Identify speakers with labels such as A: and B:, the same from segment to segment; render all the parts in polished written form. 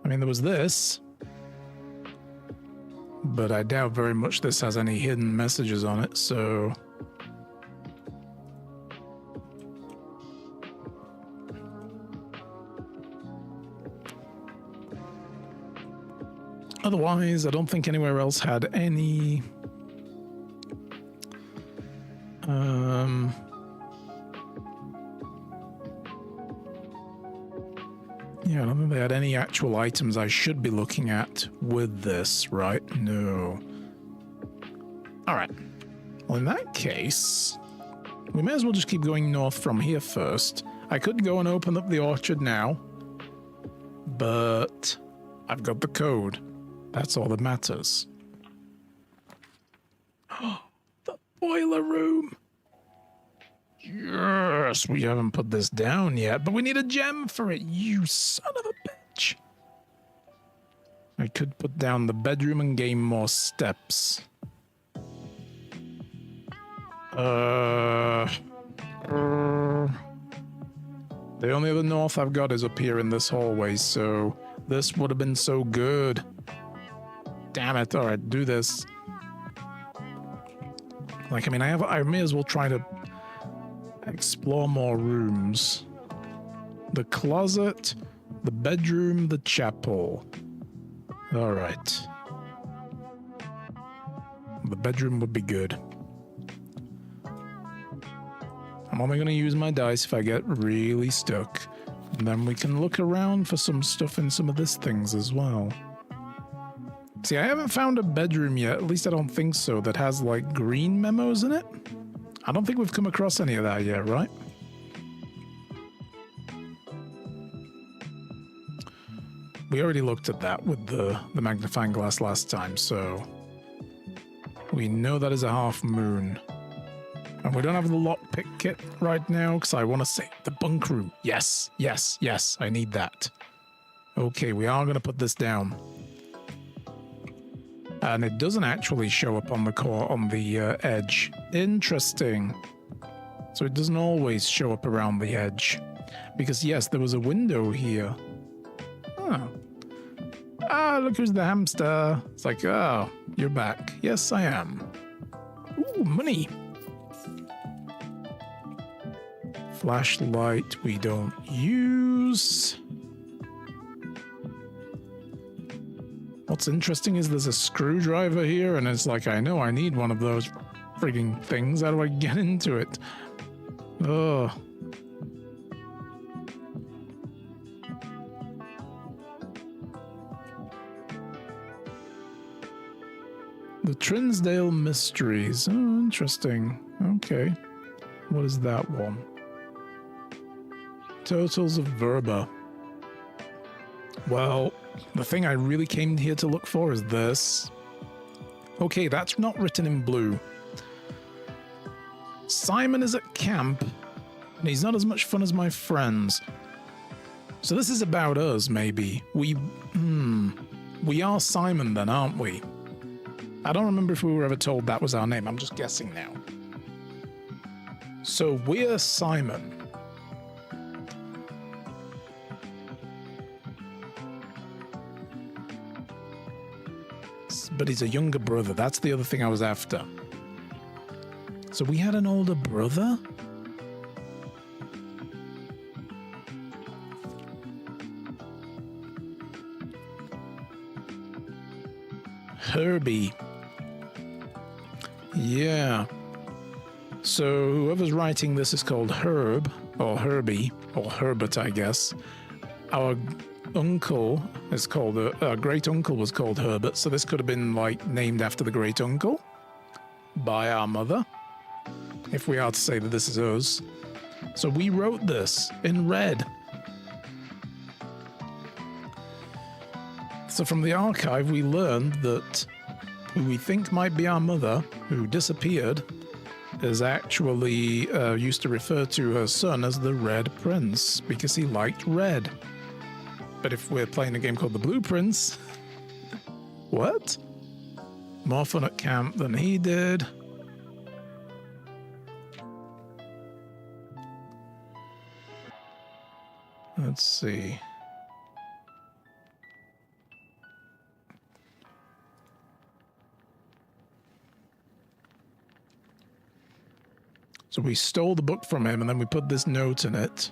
A: I mean, there was this. But I doubt very much this has any hidden messages on it, so... Otherwise, I don't think anywhere else had any... Yeah, I don't think they had any actual items I should be looking at with this, right? No. Alright. Well, in that case, we may as well just keep going north from here first. I could go and open up the orchard now, but I've got the code. That's all that matters. The boiler room! Yes, we haven't put this down yet, but we need a gem for it, you son of a bitch. I could put down the bedroom and gain more steps. The only other north I've got is up here in this hallway, so this would have been so good. Damn it, alright, do this. Like, I mean, I may as well try to explore more rooms. The closet, the bedroom, the chapel. Alright. The bedroom would be good. I'm only going to use my dice if I get really stuck. And then we can look around for some stuff in some of these things as well. See, I haven't found a bedroom yet, at least I don't think so, that has like green memos in it. I don't think we've come across any of that yet, right? We already looked at that with the magnifying glass last time, so we know that is a half moon. And we don't have the lockpick kit right now because I want to save the bunk room. Yes, yes, yes, I need that. Okay, we are going to put this down. And it doesn't actually show up on the core on the edge. Interesting. So it doesn't always show up around the edge. Because yes, there was a window here. Oh. Ah, look who's the hamster. It's like, oh, you're back. Yes, I am. Ooh, money. Flashlight we don't use. What's interesting is there's a screwdriver here, and it's like, I know I need one of those frigging things. How do I get into it? Oh. The Trinsdale Mysteries. Oh, interesting. Okay. What is that one? Totals of Verba. Well, the thing I really came here to look for is this. Okay, that's not written in blue. Simon is at camp, and he's not as much fun as my friends. So this is about us, maybe. We are Simon then, aren't we? I don't remember if we were ever told that was our name. I'm just guessing now. So we're Simon. But he's a younger brother. That's the other thing I was after. So we had an older brother? Herbie. Yeah. So whoever's writing this is called Herb, or Herbie, or Herbert, I guess. Our uncle is called, our great uncle was called Herbert, so this could have been like named after the great uncle by our mother, if we are to say that this is us. So we wrote this in red. So from the archive, we learned that who we think might be our mother, who disappeared, is actually used to refer to her son as the Red Prince because he liked red. But if we're playing a game called the Blue Prince, what? More fun at camp than he did. Let's see. So we stole the book from him and then we put this note in it.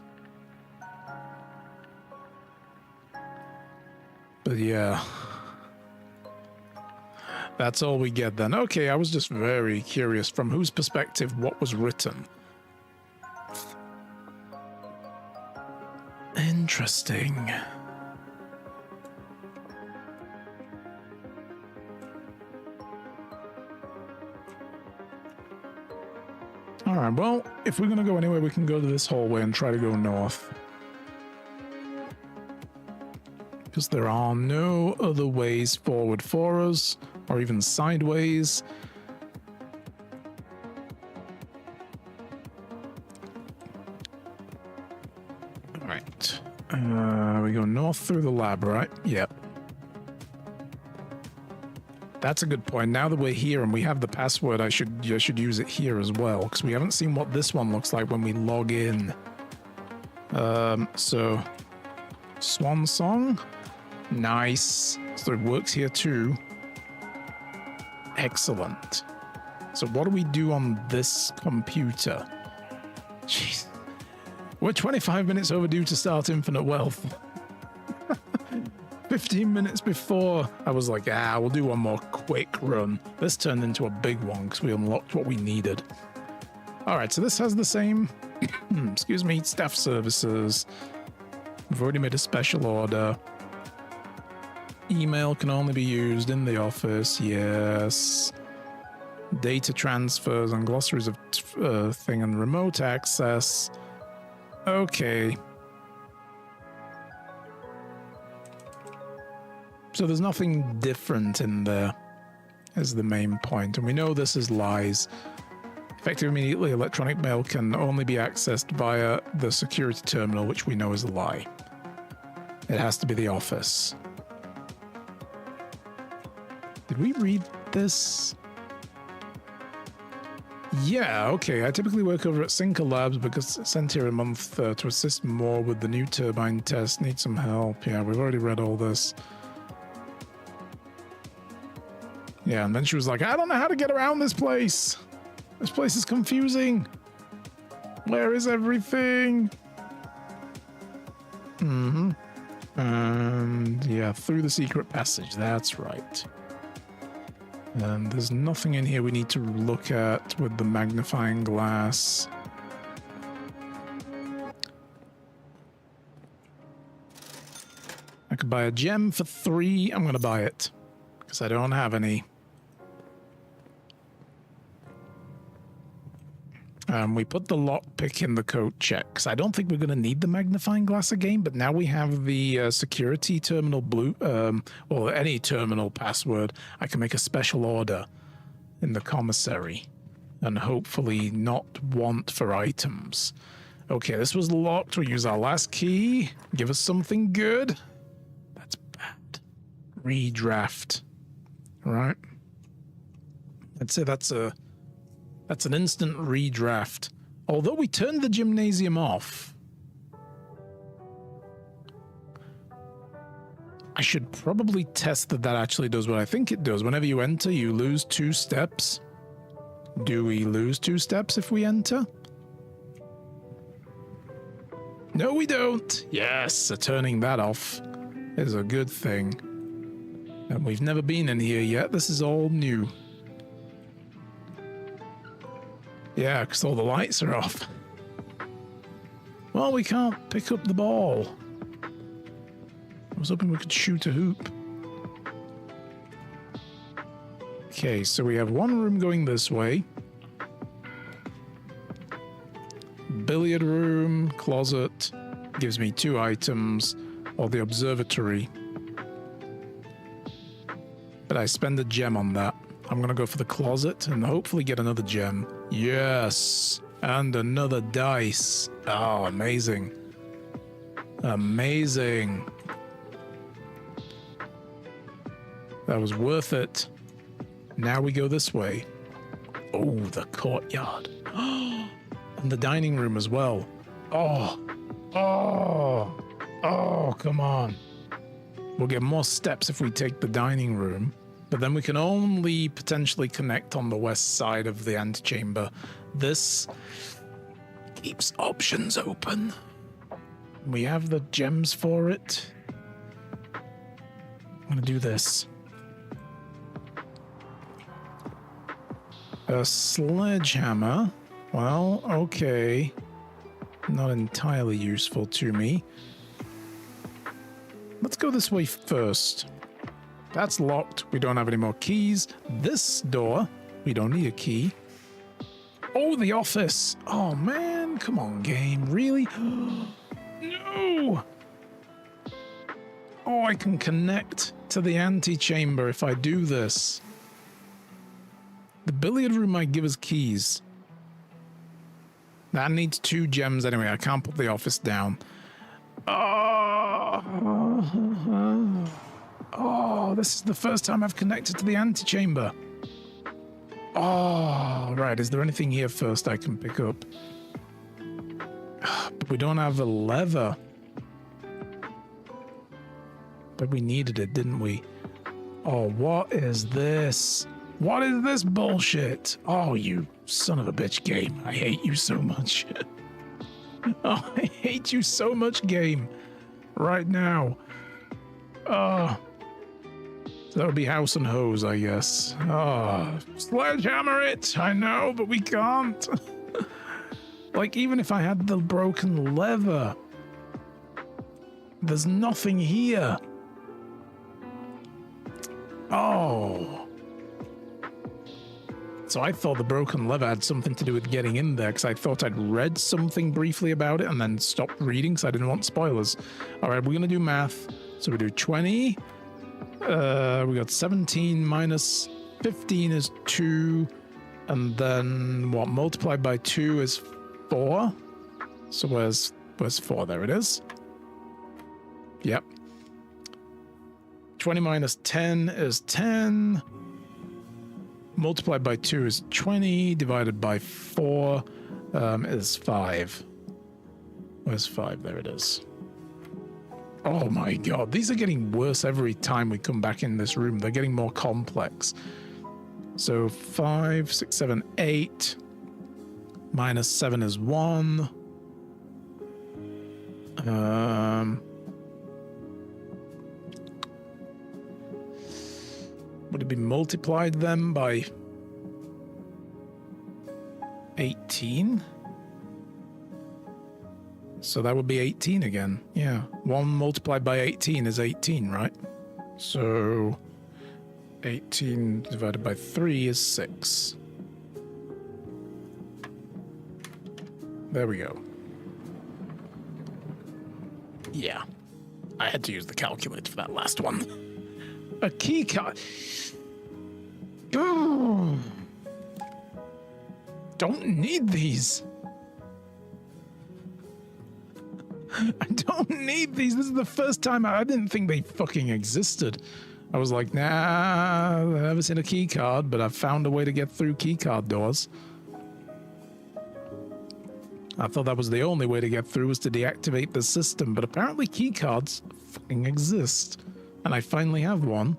A: But yeah. That's all we get then. Okay, I was just very curious from whose perspective what was written. Interesting. Alright, well, if we're going to go anywhere, we can go to this hallway and try to go north. Because there are no other ways forward for us, or even sideways. Alright. We go north through the lab, right? Yep. That's a good point. Now that we're here and we have the password, I should use it here as well, because we haven't seen what this one looks like when we log in. So Swan Song, nice. So it works here too. Excellent. So what do we do on this computer? Jeez, we're 25 minutes overdue to start Infinite Wealth. 15 minutes before, I was like, we'll do one more quick run. This turned into a big one because we unlocked what we needed. All right, so this has the same, excuse me, staff services. We've already made a special order. Email can only be used in the office, yes. Data transfers and glossaries of thing and remote access. Okay. So there's nothing different in there, is the main point. And we know this is lies. Effective immediately, electronic mail can only be accessed via the security terminal, which we know is a lie. It has to be the office. Did we read this? Yeah, okay. I typically work over at Sinker Labs because it's sent here a month to assist more with the new turbine test. Need some help. Yeah, we've already read all this. Yeah, and then she was like, I don't know how to get around this place. This place is confusing. Where is everything? Mm-hmm. And yeah, through the secret passage. That's right. And there's nothing in here we need to look at with the magnifying glass. I could buy a gem for 3. I'm going to buy it because I don't have any. We put the lockpick in the code check because I don't think we're going to need the magnifying glass again, but now we have the security terminal or any terminal password. I can make a special order in the commissary and hopefully not want for items. Okay, this was locked. We'll use our last key. Give us something good. That's bad. Redraft. All right. I'd say that's an instant redraft. Although we turned the gymnasium off. I should probably test that actually does what I think it does. Whenever you enter, you lose 2 steps. Do we lose 2 steps if we enter? No, we don't. Yes, so turning that off is a good thing. And we've never been in here yet. This is all new. Yeah, because all the lights are off. Well, we can't pick up the ball. I was hoping we could shoot a hoop. Okay, so we have one room going this way. Billiard room, closet, gives me 2 items, or the observatory. But I spend a gem on that. I'm going to go for the closet and hopefully get another gem. Yes, and another dice. Oh, amazing. Amazing. That was worth it. Now we go this way. Oh, the courtyard. And the dining room as well. Oh, come on. We'll get more steps if we take the dining room. But then we can only potentially connect on the west side of the antechamber. This keeps options open. We have the gems for it. I'm gonna do this. A sledgehammer. Well, okay. Not entirely useful to me. Let's go this way first. That's locked. We don't have any more keys. This door, we don't need a key. Oh, the office. Oh, man. Come on, game. Really? No. Oh, I can connect to the antechamber if I do this. The billiard room might give us keys. That needs 2 gems anyway. I can't put the office down. Oh, this is the first time I've connected to the antechamber. Oh, right. Is there anything here first I can pick up? But we don't have a lever. But we needed it, didn't we? Oh, what is this? What is this bullshit? Oh, you son of a bitch game. I hate you so much. Oh, I hate you so much, game. Right now. So that would be house and hose, I guess. Oh, sledgehammer it. I know, but we can't. Like, even if I had the broken lever, there's nothing here. Oh. So I thought the broken lever had something to do with getting in there, because I thought I'd read something briefly about it and then stopped reading because I didn't want spoilers. All right, we're going to do math. So we do 20. We got 17 minus 15 is 2. And then what? Multiplied by 2 is 4. So where's 4? There it is. Yep. 20 minus 10 is 10. Multiplied by 2 is 20. Divided by 4 is 5. Where's 5? There it is. Oh my god. These are getting worse every time we come back in this room. They're getting more complex. So 5, 6, 7, 8. Minus 7 is 1. Would it be multiplied then by 18? So that would be 18 again. Yeah. 1 multiplied by 18 is 18, right? So 18 divided by 3 is 6. There we go. Yeah. I had to use the calculator for that last one. A key card. Oh. Don't need these. I don't need these. This is the first time I didn't think they fucking existed. I was like, nah, I've never seen a key card, but I've found a way to get through key card doors. I thought that was the only way to get through, was to deactivate the system, but apparently key cards fucking exist. And I finally have one.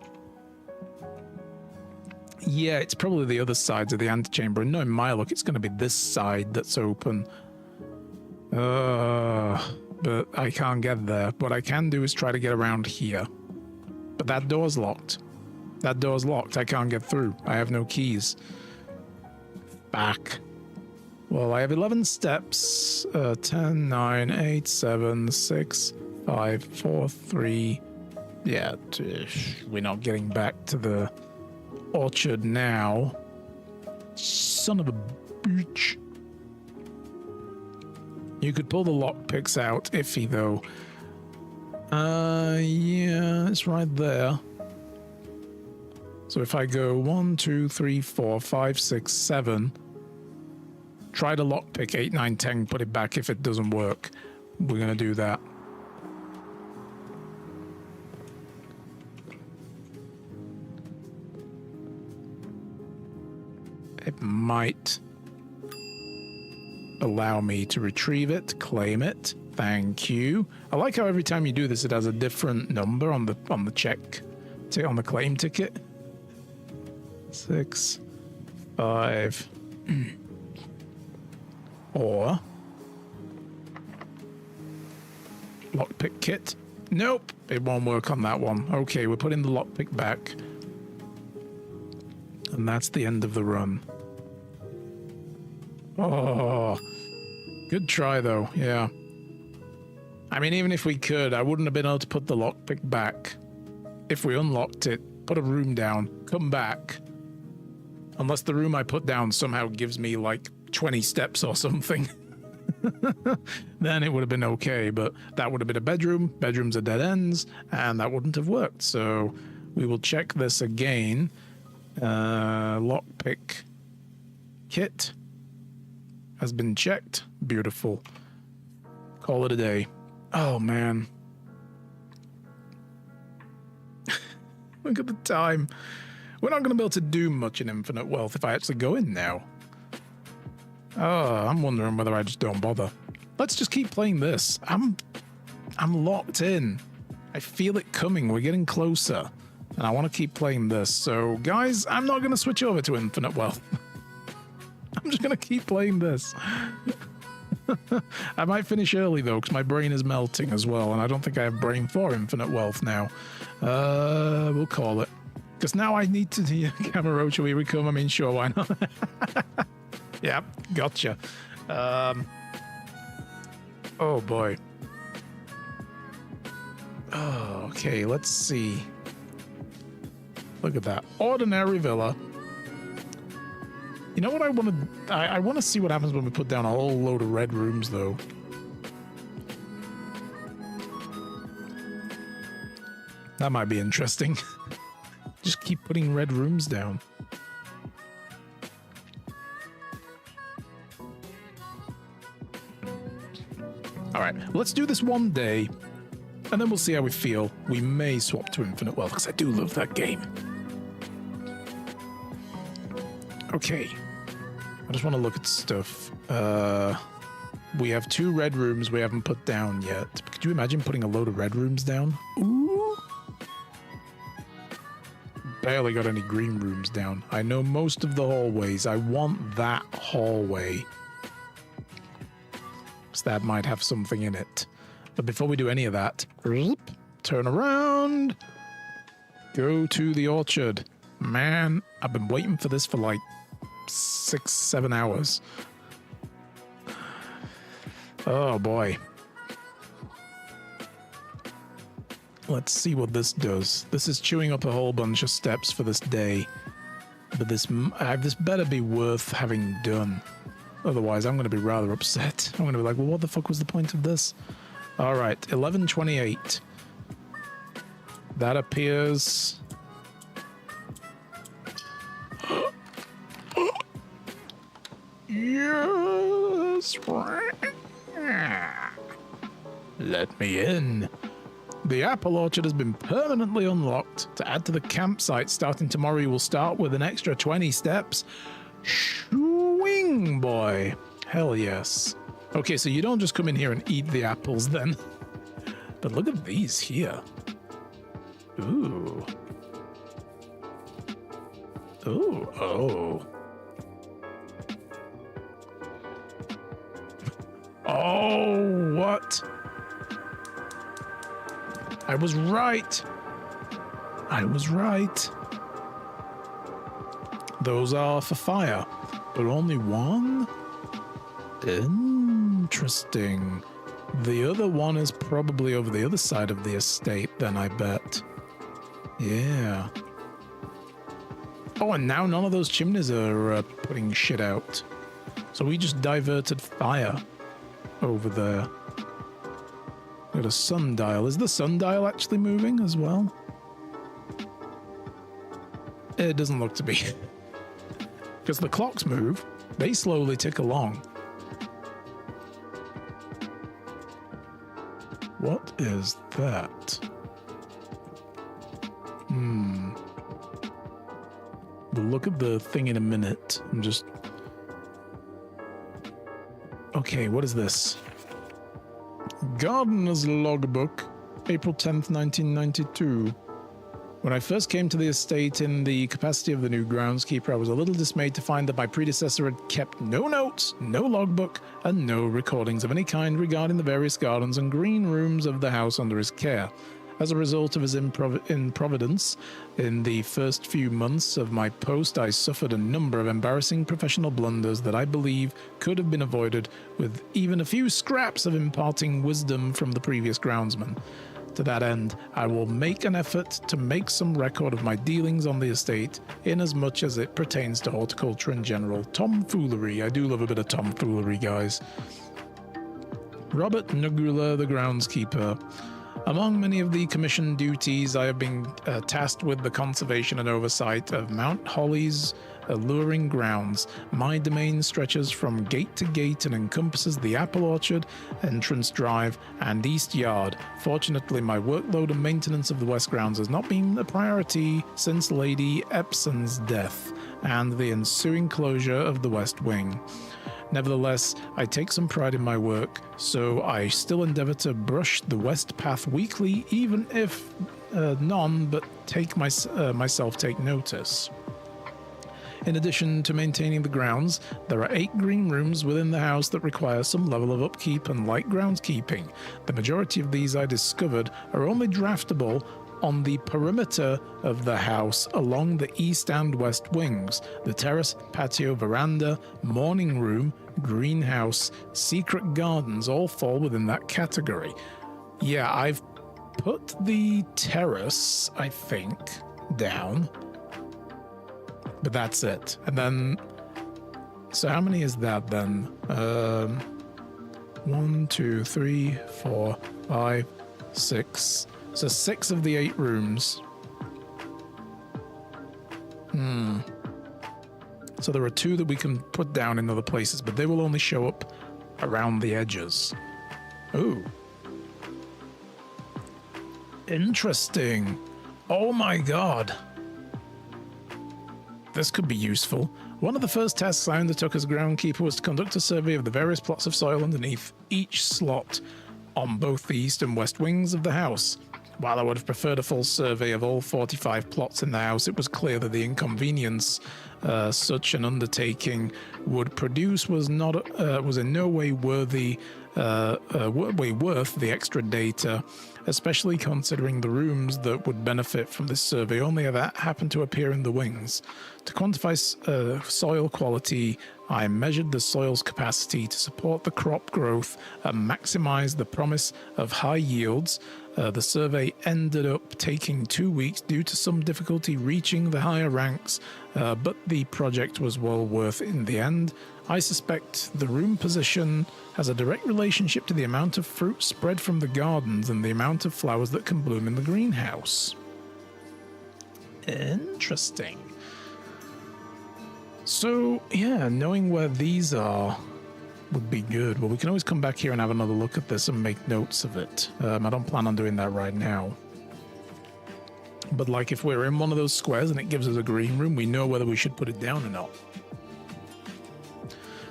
A: Yeah, it's probably the other sides of the antechamber. And knowing my luck, it's going to be this side that's open. But I can't get there. What I can do is try to get around here. But that door's locked. That door's locked. I can't get through. I have no keys. Back. Well, I have 11 steps. 10, 9, 8, 7, 6, 5, 4, 3... Yeah, we're not getting back to the orchard now. Son of a bitch. You could pull the lockpicks out, iffy though. Yeah, it's right there. So if I go 1, 2, 3, 4, 5, 6, 7, try to lockpick 8, 9, 10, put it back if it doesn't work. We're gonna do that. It might allow me to retrieve it, claim it. Thank you. I like how every time you do this, it has a different number on the check, on the claim ticket. 6, 5, or Lockpick kit. Nope, it won't work on that one. Okay, we're putting the lockpick back. And that's the end of the run. Oh, good try though, yeah. I mean, even if we could, I wouldn't have been able to put the lockpick back. If we unlocked it, put a room down, come back. Unless the room I put down somehow gives me like 20 steps or something. Then it would have been okay, but that would have been a bedroom. Bedrooms are dead ends, and that wouldn't have worked. So we will check this again. Lockpick kit has been checked. Beautiful. Call it a day. Oh, man. Look at the time. We're not going to be able to do much in Infinite Wealth if I actually go in now. Oh, I'm wondering whether I just don't bother. Let's just keep playing this. I'm locked in. I feel it coming. We're getting closer. And I want to keep playing this. So, guys, I'm not going to switch over to Infinite Wealth. I'm just going to keep playing this. I might finish early, though, because my brain is melting as well. And I don't think I have brain for Infinite Wealth now. We'll call it. Because now I need to... Camarocha, we come. I mean, sure, why not? Yeah, gotcha. Oh, boy. Oh, okay, let's see. Look at that. Ordinary villa. You know what I want to... I want to see what happens when we put down a whole load of red rooms, though. That might be interesting. Just keep putting red rooms down. All right, let's do this one day, and then we'll see how we feel. We may swap to Infinite Wealth, because I do love that game. Okay, I just want to look at stuff. We have 2 red rooms we haven't put down yet. Could you imagine putting a load of red rooms down? Ooh. Barely got any green rooms down. I know most of the hallways. I want that hallway. So that might have something in it. But before we do any of that, turn around. Go to the orchard. Man, I've been waiting for this for like 6-7 hours. Oh boy. Let's see what this does. This is chewing up a whole bunch of steps for this day. But this better be worth having done. Otherwise, I'm going to be rather upset. I'm going to be like, well, what the fuck was the point of this? All right, 11:28. That appears... Yes! Let me in. The apple orchard has been permanently unlocked. To add to the campsite starting tomorrow, you will start with an extra 20 steps. Swing, boy. Hell yes. Okay, so you don't just come in here and eat the apples then. But look at these here. Ooh. Ooh, oh. Oh, what? I was right. I was right. Those are for fire, but only one? Interesting. The other one is probably over the other side of the estate, then, I bet. Yeah. Oh, and now none of those chimneys are putting shit out. So we just diverted fire over there. Got a sundial. Is the sundial actually moving as well? It doesn't look to be. Because the clocks move. They slowly tick along. What is that? We'll look at the thing in a minute. I'm just... Okay, what is this? Gardener's logbook, April 10th, 1992. When I first came to the estate in the capacity of the new groundskeeper, I was a little dismayed to find that my predecessor had kept no notes, no logbook, and no recordings of any kind regarding the various gardens and green rooms of the house under his care. As a result of his improvidence, in the first few months of my post, I suffered a number of embarrassing professional blunders that I believe could have been avoided with even a few scraps of imparting wisdom from the previous groundsman. To that end, I will make an effort to make some record of my dealings on the estate, in as much as it pertains to horticulture in general. Tomfoolery. I do love a bit of tomfoolery, guys. Robert Nugula, the groundskeeper. Among many of the commission duties, I have been tasked with the conservation and oversight of Mount Holly's alluring grounds. My domain stretches from gate to gate and encompasses the apple orchard, entrance drive, and east yard. Fortunately, my workload and maintenance of the west grounds has not been a priority since Lady Epson's death and the ensuing closure of the west wing. Nevertheless, I take some pride in my work, so I still endeavor to brush the west path weekly, even if none but myself take notice. In addition to maintaining the grounds, there are 8 green rooms within the house that require some level of upkeep and light groundskeeping. The majority of these, I discovered, are only draftable on the perimeter of the house along the east and west wings. The terrace, patio, veranda, morning room, greenhouse, secret gardens all fall within that category. Yeah, I've put the terrace, I think, down. But that's it. And then, so how many is that then? 1, 2, 3, 4, 5, 6. So 6 of the 8 rooms. So there are 2 that we can put down in other places, but they will only show up around the edges. Ooh. Interesting. Oh my god. This could be useful. One of the first tasks I undertook as groundkeeper was to conduct a survey of the various plots of soil underneath each slot on both the east and west wings of the house. While I would have preferred a full survey of all 45 plots in the house, it was clear that the inconvenience such an undertaking would produce was in no way worth the extra data, especially considering the rooms that would benefit from this survey only happen to appear in the wings. To quantify soil quality, I measured the soil's capacity to support the crop growth and maximize the promise of high yields. The survey ended up taking 2 weeks due to some difficulty reaching the higher ranks, but the project was well worth it in the end. I suspect the room position has a direct relationship to the amount of fruit spread from the gardens and the amount of flowers that can bloom in the greenhouse. Interesting. So, yeah, knowing where these are would be good. Well, we can always come back here and have another look at this and make notes of it. I don't plan on doing that right now. But like if we're in one of those squares and it gives us a green room, we know whether we should put it down or not.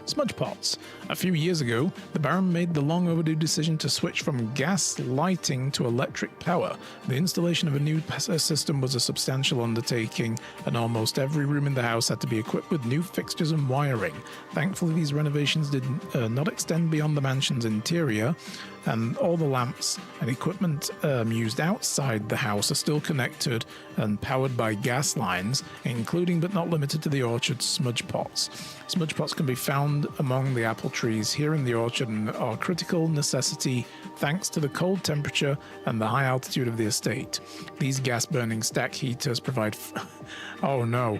A: Smudge pots. A few years ago, the Baron made the long overdue decision to switch from gas lighting to electric power. The installation of a new system was a substantial undertaking, and almost every room in the house had to be equipped with new fixtures and wiring. Thankfully, these renovations did not extend beyond the mansion's interior, and all the lamps and equipment used outside the house are still connected and powered by gas lines, including but not limited to the orchard's smudge pots. Smudge pots can be found among the apple trees here in the orchard and are a critical necessity thanks to the cold temperature and the high altitude of the estate. These gas-burning stack heaters provide... oh no,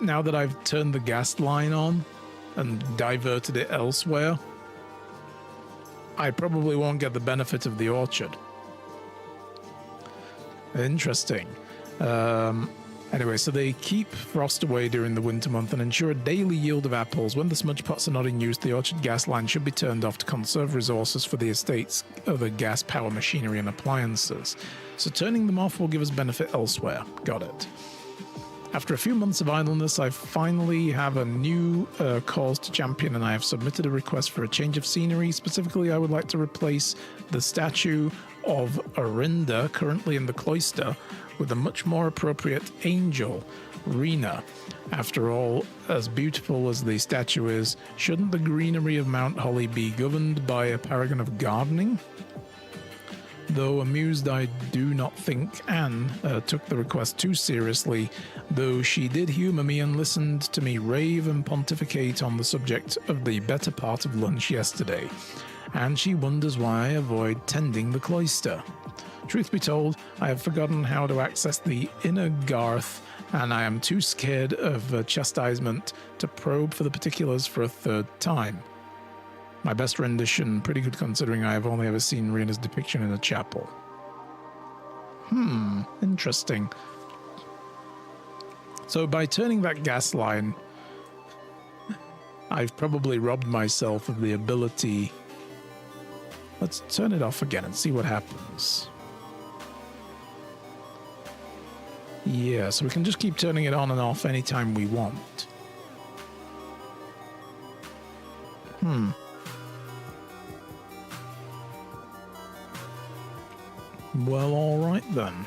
A: now that I've turned the gas line on and diverted it elsewhere, I probably won't get the benefit of the orchard. Interesting. Anyway, so they keep frost away during the winter month and ensure a daily yield of apples. When the smudge pots are not in use, the orchard gas line should be turned off to conserve resources for the estate's other gas power machinery and appliances. So turning them off will give us benefit elsewhere. Got it. After a few months of idleness, I finally have a new cause to champion, and I have submitted a request for a change of scenery. Specifically, I would like to replace the statue of Arinda, currently in the cloister, with a much more appropriate angel, Rena. After all, as beautiful as the statue is, shouldn't the greenery of Mount Holly be governed by a paragon of gardening? Though amused, I do not think Anne took the request too seriously, though she did humour me and listened to me rave and pontificate on the subject of the better part of lunch yesterday, and she wonders why I avoid tending the cloister. Truth be told, I have forgotten how to access the inner garth, and I am too scared of chastisement to probe for the particulars for a third time. My best rendition, pretty good considering I have only ever seen Rena's depiction in a chapel. Interesting. So by turning that gas line, I've probably robbed myself of the ability. Let's turn it off again and see what happens. Yeah, so we can just keep turning it on and off anytime we want. Well, alright then.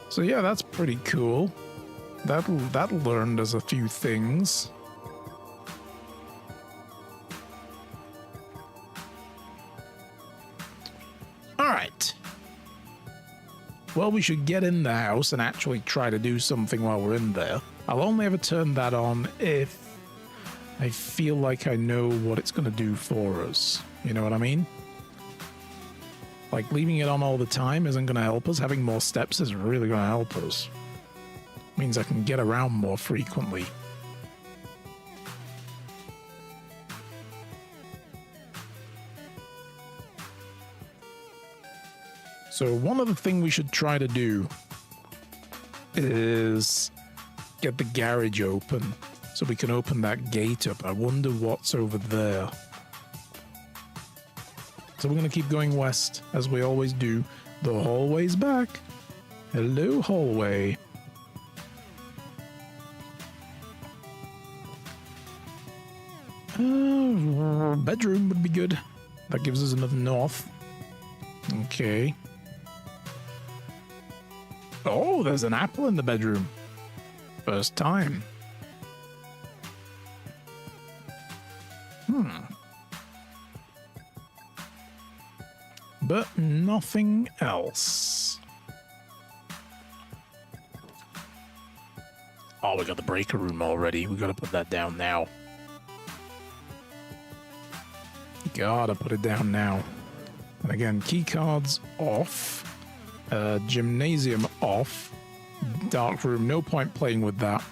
A: So yeah, that's pretty cool. That learned us a few things. Alright. Well, we should get in the house and actually try to do something while we're in there. I'll only ever turn that on if I feel like I know what it's going to do for us. You know what I mean? Like, leaving it on all the time isn't going to help us. Having more steps is really going to help us. Means I can get around more frequently. So one other thing we should try to do is get the garage open so we can open that gate up. I wonder what's over there. So we're going to keep going west, as we always do. The hallway's back. Hello, hallway. Bedroom would be good. That gives us another north. Okay. Oh, there's an apple in the bedroom. First time. But nothing else. Oh, we got the breaker room already. We gotta put that down now. Gotta put it down now. And again, key cards off. Gymnasium off. Dark room, no point playing with that.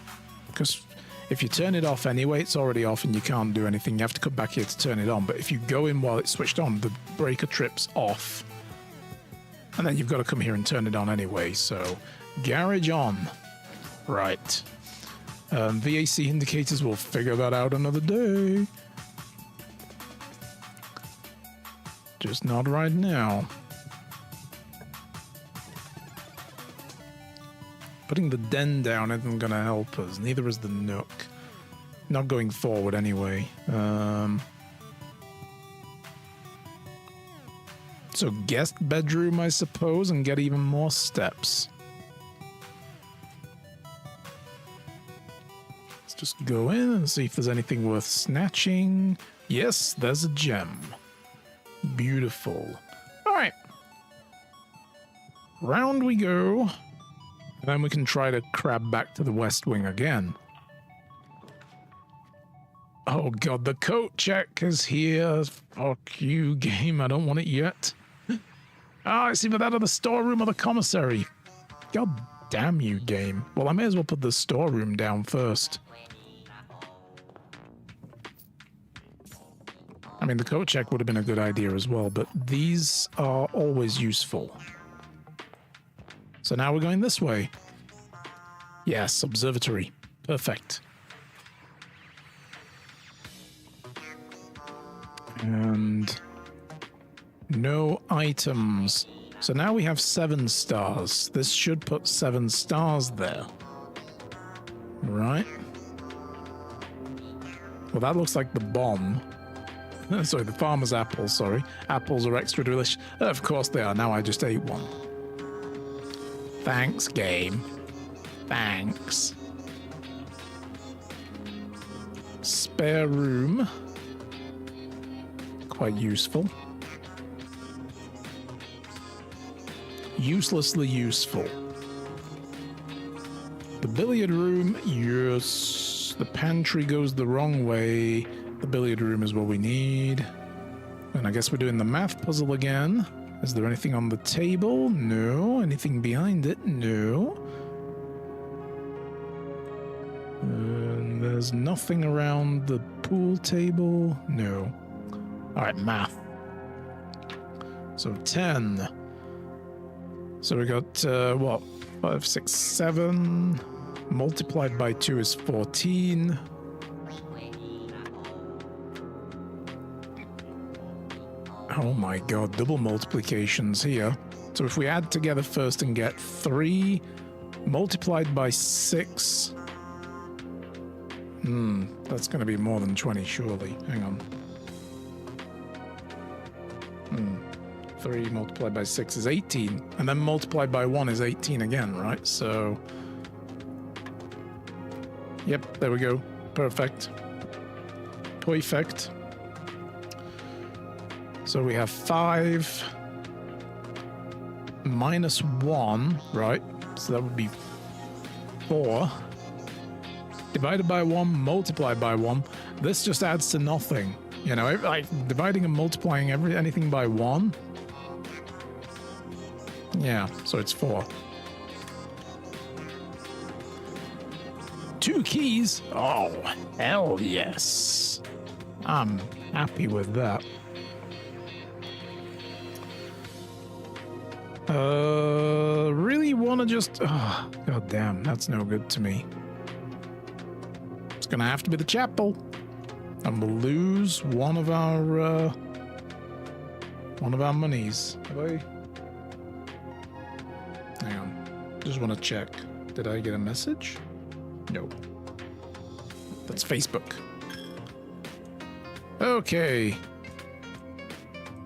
A: Because if you turn it off anyway, it's already off and you can't do anything. You have to come back here to turn it on. But if you go in while it's switched on, the breaker trip's off. And then you've got to come here and turn it on anyway. So, garage on. Right. VAC indicators, we'll figure that out another day. Just not right now. Putting the den down isn't going to help us. Neither is the nook. Not going forward anyway. So guest bedroom, I suppose, and get even more steps. Let's just go in and see if there's anything worth snatching. Yes, there's a gem. Beautiful. All right. Round we go. And then we can try to crab back to the West Wing again. Oh god, the coat check is here. Fuck you, game. I don't want it yet. It's either that or the storeroom or the commissary. God damn you, game. Well, I may as well put the storeroom down first. I mean, the coat check would have been a good idea as well, but these are always useful. So now we're going this way. Yes, observatory. Perfect. And no items. So now we have 7 stars. This should put 7 stars there. Right? Well, that looks like the bomb. Sorry, the farmer's apple, sorry. Apples are extra delicious. Of course they are. Now I just ate one. Thanks, game. Thanks. Spare room. Quite useful. Uselessly useful. The billiard room, yes. The pantry goes the wrong way. The billiard room is what we need. And I guess we're doing the math puzzle again. Is there anything on the table? No. Anything behind it? No. And there's nothing around the pool table? No. Alright, math. So 10. So we got, what? 5, 6, 7. Multiplied by 2 is 14. Oh my god, double multiplications here. So if we add together first and get 3 multiplied by 6. That's going to be more than 20, surely. Hang on. 3 multiplied by 6 is 18. And then multiplied by 1 is 18 again, right? So... Yep, there we go. Perfect. Perfect. So we have 5 minus 1, right? So that would be 4. Divided by 1, multiplied by 1. This just adds to nothing. You know, like dividing and multiplying anything by 1. Yeah, so it's 4. 2 keys? Oh, hell yes. I'm happy with that. Really want to just... Oh, god damn, that's no good to me. It's gonna have to be the chapel. And we'll lose one of our monies. Have I... Hang on. Just want to check. Did I get a message? No. That's Facebook. Okay.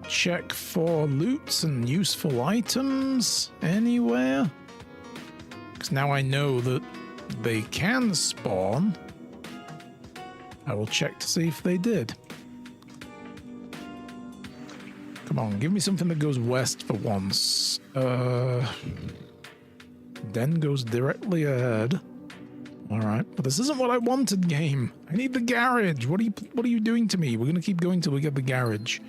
A: Check for loots and useful items anywhere. Because now I know that they can spawn. I will check to see if they did. Come on, give me something that goes west for once. Then goes directly ahead. Alright, but this isn't what I wanted, game. I need the garage. What are you doing to me? We're gonna keep going till we get the garage.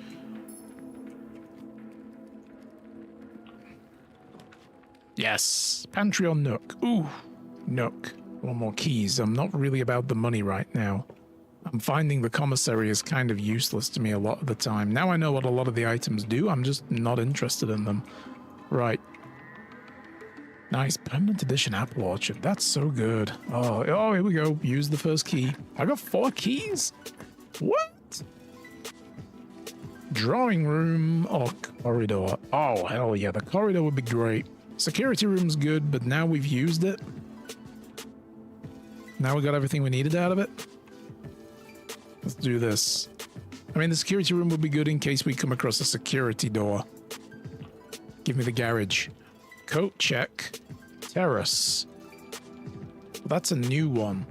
A: Yes. Pantry or Nook? Ooh, Nook. 1 more keys. I'm not really about the money right now. I'm finding the commissary is kind of useless to me a lot of the time. Now I know what a lot of the items do. I'm just not interested in them. Right. Nice. Permanent edition apple orchard. That's so good. Oh, here we go. Use the first key. I got 4 keys? What? Drawing room or corridor? Oh, hell yeah. The corridor would be great. Security room's good, but now we've used it. Now we got everything we needed out of it. Let's do this. I mean, the security room would be good in case we come across a security door. Give me the garage. Coat check. Terrace. That's a new one.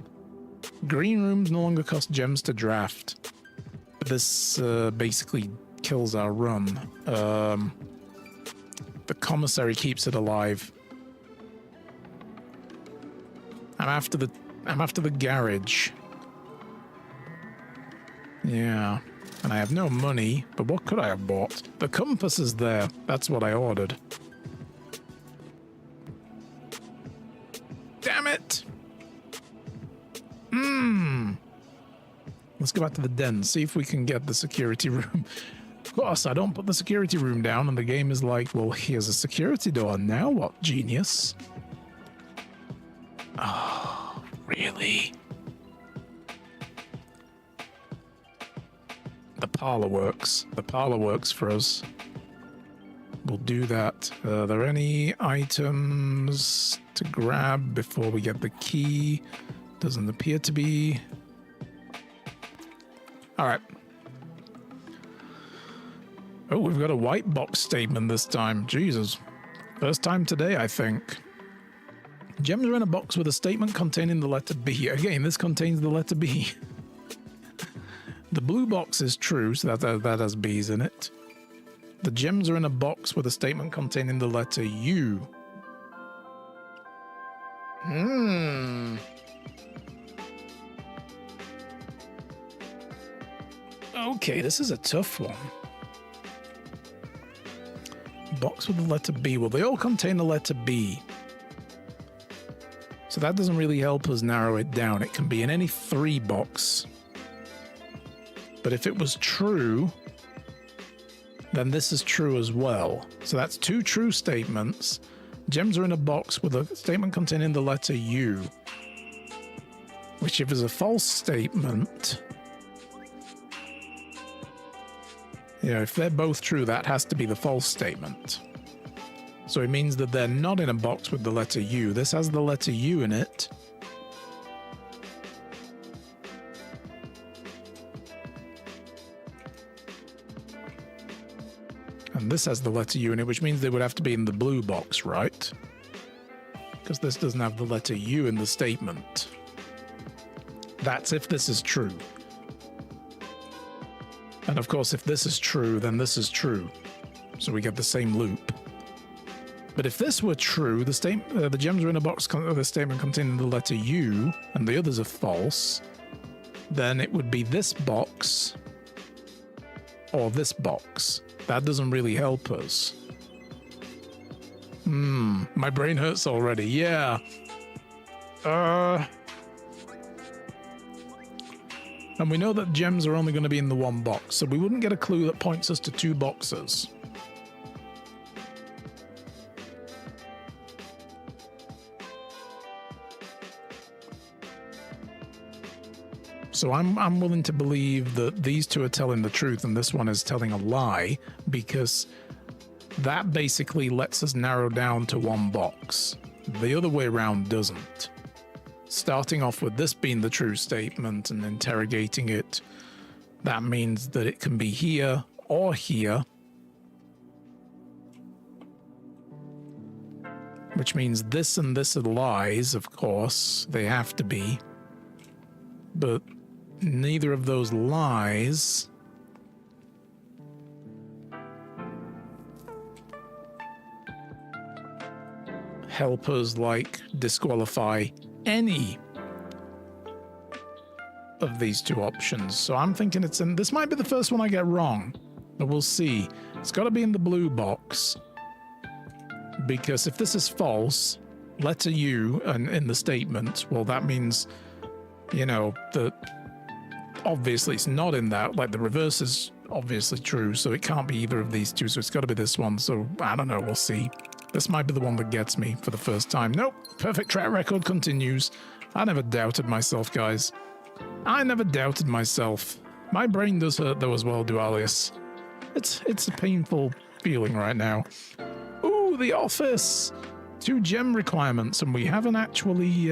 A: Green rooms no longer cost gems to draft. This basically kills our run. The commissary keeps it alive. I'm after the garage. Yeah. And I have no money, but what could I have bought? The compass is there. That's what I ordered. Damn it! Let's go back to the den, see if we can get the security room. Of course, I don't put the security room down, and the game is like, well, here's a security door. Now what, genius? Oh, really? The parlor works. The parlor works for us. We'll do that. Are there any items to grab before we get the key? Doesn't appear to be. All right. Oh, we've got a white box statement this time. Jesus. First time today, I think. Gems are in a box with a statement containing the letter B. Again, this contains the letter B. The blue box is true, so that has B's in it. The gems are in a box with a statement containing the letter U. Okay, this is a tough one. Box with the letter B. Well, they all contain the letter B. So that doesn't really help us narrow it down. It can be in any 3 box. But if it was true, then this is true as well. So that's 2 true statements. Gems are in a box with a statement containing the letter U. Which if it's a false statement, if they're both true, that has to be the false statement. So it means that they're not in a box with the letter U. This has the letter U in it. And this has the letter U in it, which means they would have to be in the blue box, right? Because this doesn't have the letter U in the statement. That's if this is true. And of course, if this is true, then this is true. So we get the same loop. But if this were true, the gems are in a box with a statement containing the letter U, and the others are false, then it would be this box or this box. That doesn't really help us. My brain hurts already. Yeah. And we know that gems are only going to be in the 1 box, so we wouldn't get a clue that points us to 2 boxes. So I'm willing to believe that these 2 are telling the truth and this one is telling a lie, because that basically lets us narrow down to 1 box. The other way around doesn't. Starting off with this being the true statement and interrogating it, that means that it can be here or here. Which means this and this are lies, of course. They have to be. But neither of those lies help us, disqualify any of these 2 options. So I'm thinking it's in... This might be the first one I get wrong, but we'll see. It's got to be in the blue box, because if this is false, letter U in the statement, well, that means, that obviously it's not in that. The reverse is obviously true, so it can't be either of these 2, so it's got to be this one. So I don't know, we'll see. This might be the one that gets me for the first time. Nope, perfect track record continues. I never doubted myself, guys. I never doubted myself. My brain does hurt though as well, Dualius. It's a painful feeling right now. Ooh, the office! 2 gem requirements, and we haven't actually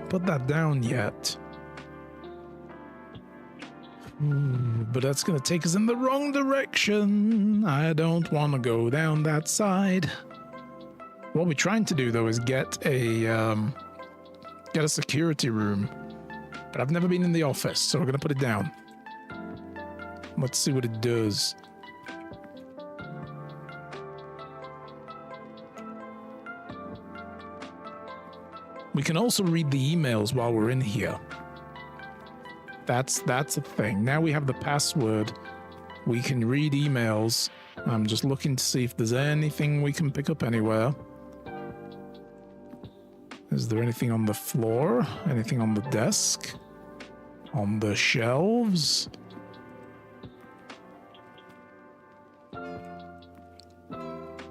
A: put that down yet. But that's going to take us in the wrong direction. I don't want to go down that side. What we're trying to do, though, is get a security room. But I've never been in the office, so we're going to put it down. Let's see what it does. We can also read the emails while we're in here. That's a thing. Now we have the password. We can read emails. I'm just looking to see if there's anything we can pick up anywhere. Is there anything on the floor? Anything on the desk? On the shelves?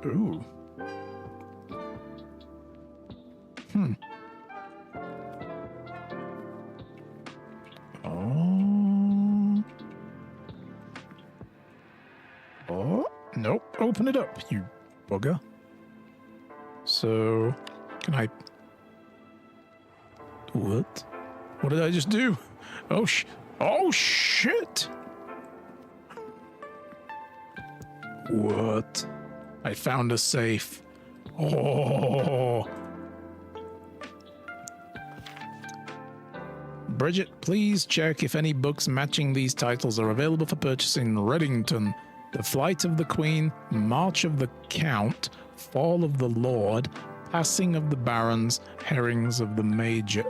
A: Ooh. Nope. Open it up, you bugger. So, can I... What? What did I just do? Oh, oh, shit! What? I found a safe. Oh. Bridget, please check if any books matching these titles are available for purchasing in Reddington. The Flight of the Queen, March of the Count, Fall of the Lord, Passing of the Barons, Herrings of the Major.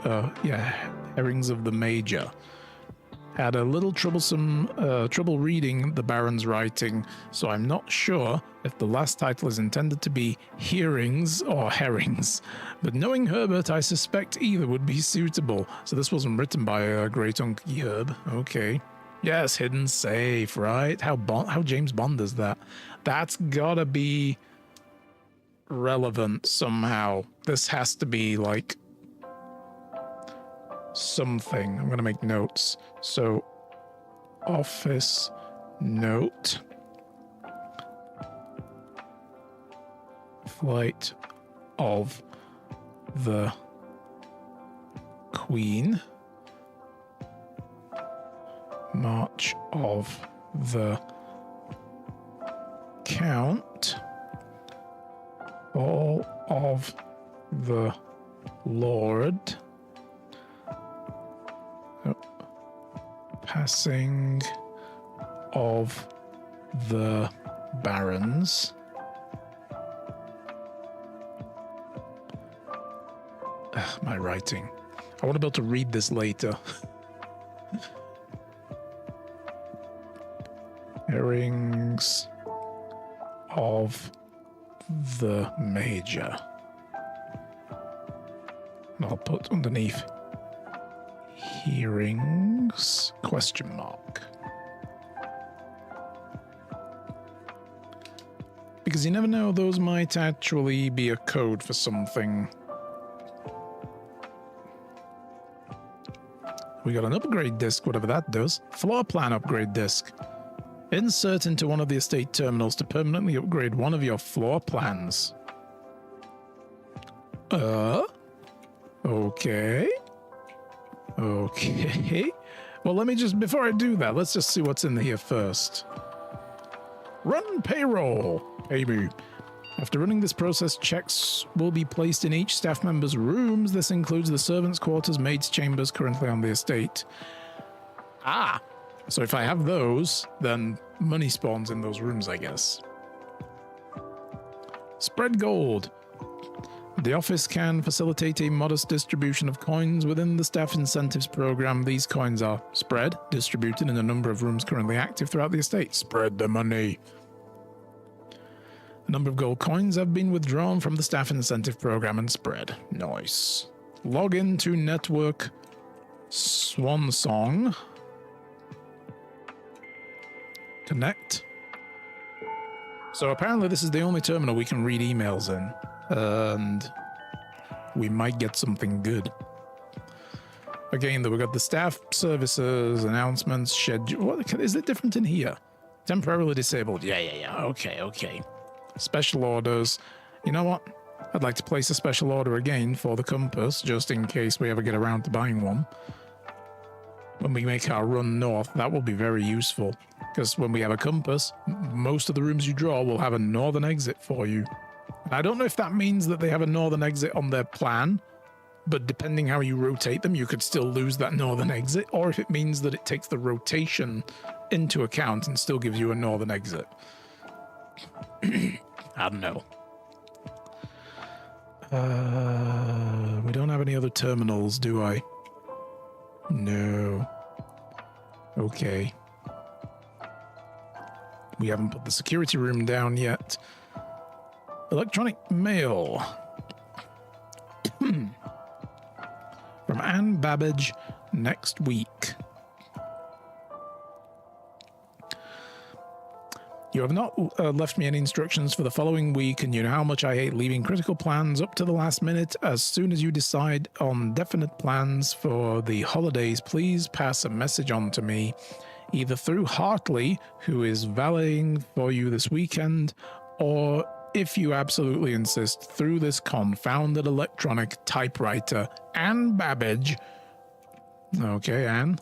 A: Herrings of the Major. Had a little trouble reading the Baron's writing, so I'm not sure if the last title is intended to be Hearings or Herrings. But knowing Herbert, I suspect either would be suitable. So this wasn't written by a Great Uncle Herb. Okay. Yes, hidden safe, right? How James Bond does that? That's gotta be relevant somehow. This has to be like something. I'm gonna make notes. So, office note. Flight of the Queen. March of the Count. Fall of the Lord. Passing of the Barons. My writing. I want to be able to read this later. Herrings of the Major. And I'll put underneath hearings question mark. Because you never know, those might actually be a code for something. We got an upgrade disc, whatever that does. Floor plan upgrade disc. Insert into one of the estate terminals to permanently upgrade one of your floor plans. Okay. Okay. Well, let me just, before I do that, let's just see what's in here first. Run payroll, baby. After running this process, checks will be placed in each staff member's rooms. This includes the servants' quarters, maids' chambers currently on the estate. Ah, so if I have those, then money spawns in those rooms, I guess. Spread gold. The office can facilitate a modest distribution of coins within the staff incentives program. These coins are spread, distributed in a number of rooms currently active throughout the estate. Spread the money. A number of gold coins have been withdrawn from the staff incentive program and spread. Nice. Log into network Swan Song. Connect. So apparently this is the only terminal we can read emails in. And we might get something good. Again, though, we've got the staff services, announcements, schedule. What is it different in here? Temporarily disabled. Yeah. Okay. Special orders. You know what? I'd like to place a special order again for the compass, just in case we ever get around to buying one. When we make our run north, that will be very useful. Because when we have a compass, most of the rooms you draw will have a northern exit for you. And I don't know if that means that they have a northern exit on their plan, but depending how you rotate them, you could still lose that northern exit, or if it means that it takes the rotation into account and still gives you a northern exit. I don't know. We don't have any other terminals, do I? No. Okay. We haven't put the security room down yet. Electronic mail. From Anne Babbage next week. You have not left me any instructions for the following week, and you know how much I hate leaving critical plans up to the last minute. As soon as you decide on definite plans for the holidays, please pass a message on to me. either through Hartley, who is valeting for you this weekend, or if you absolutely insist, through this confounded electronic typewriter, Anne Babbage. Okay, Anne.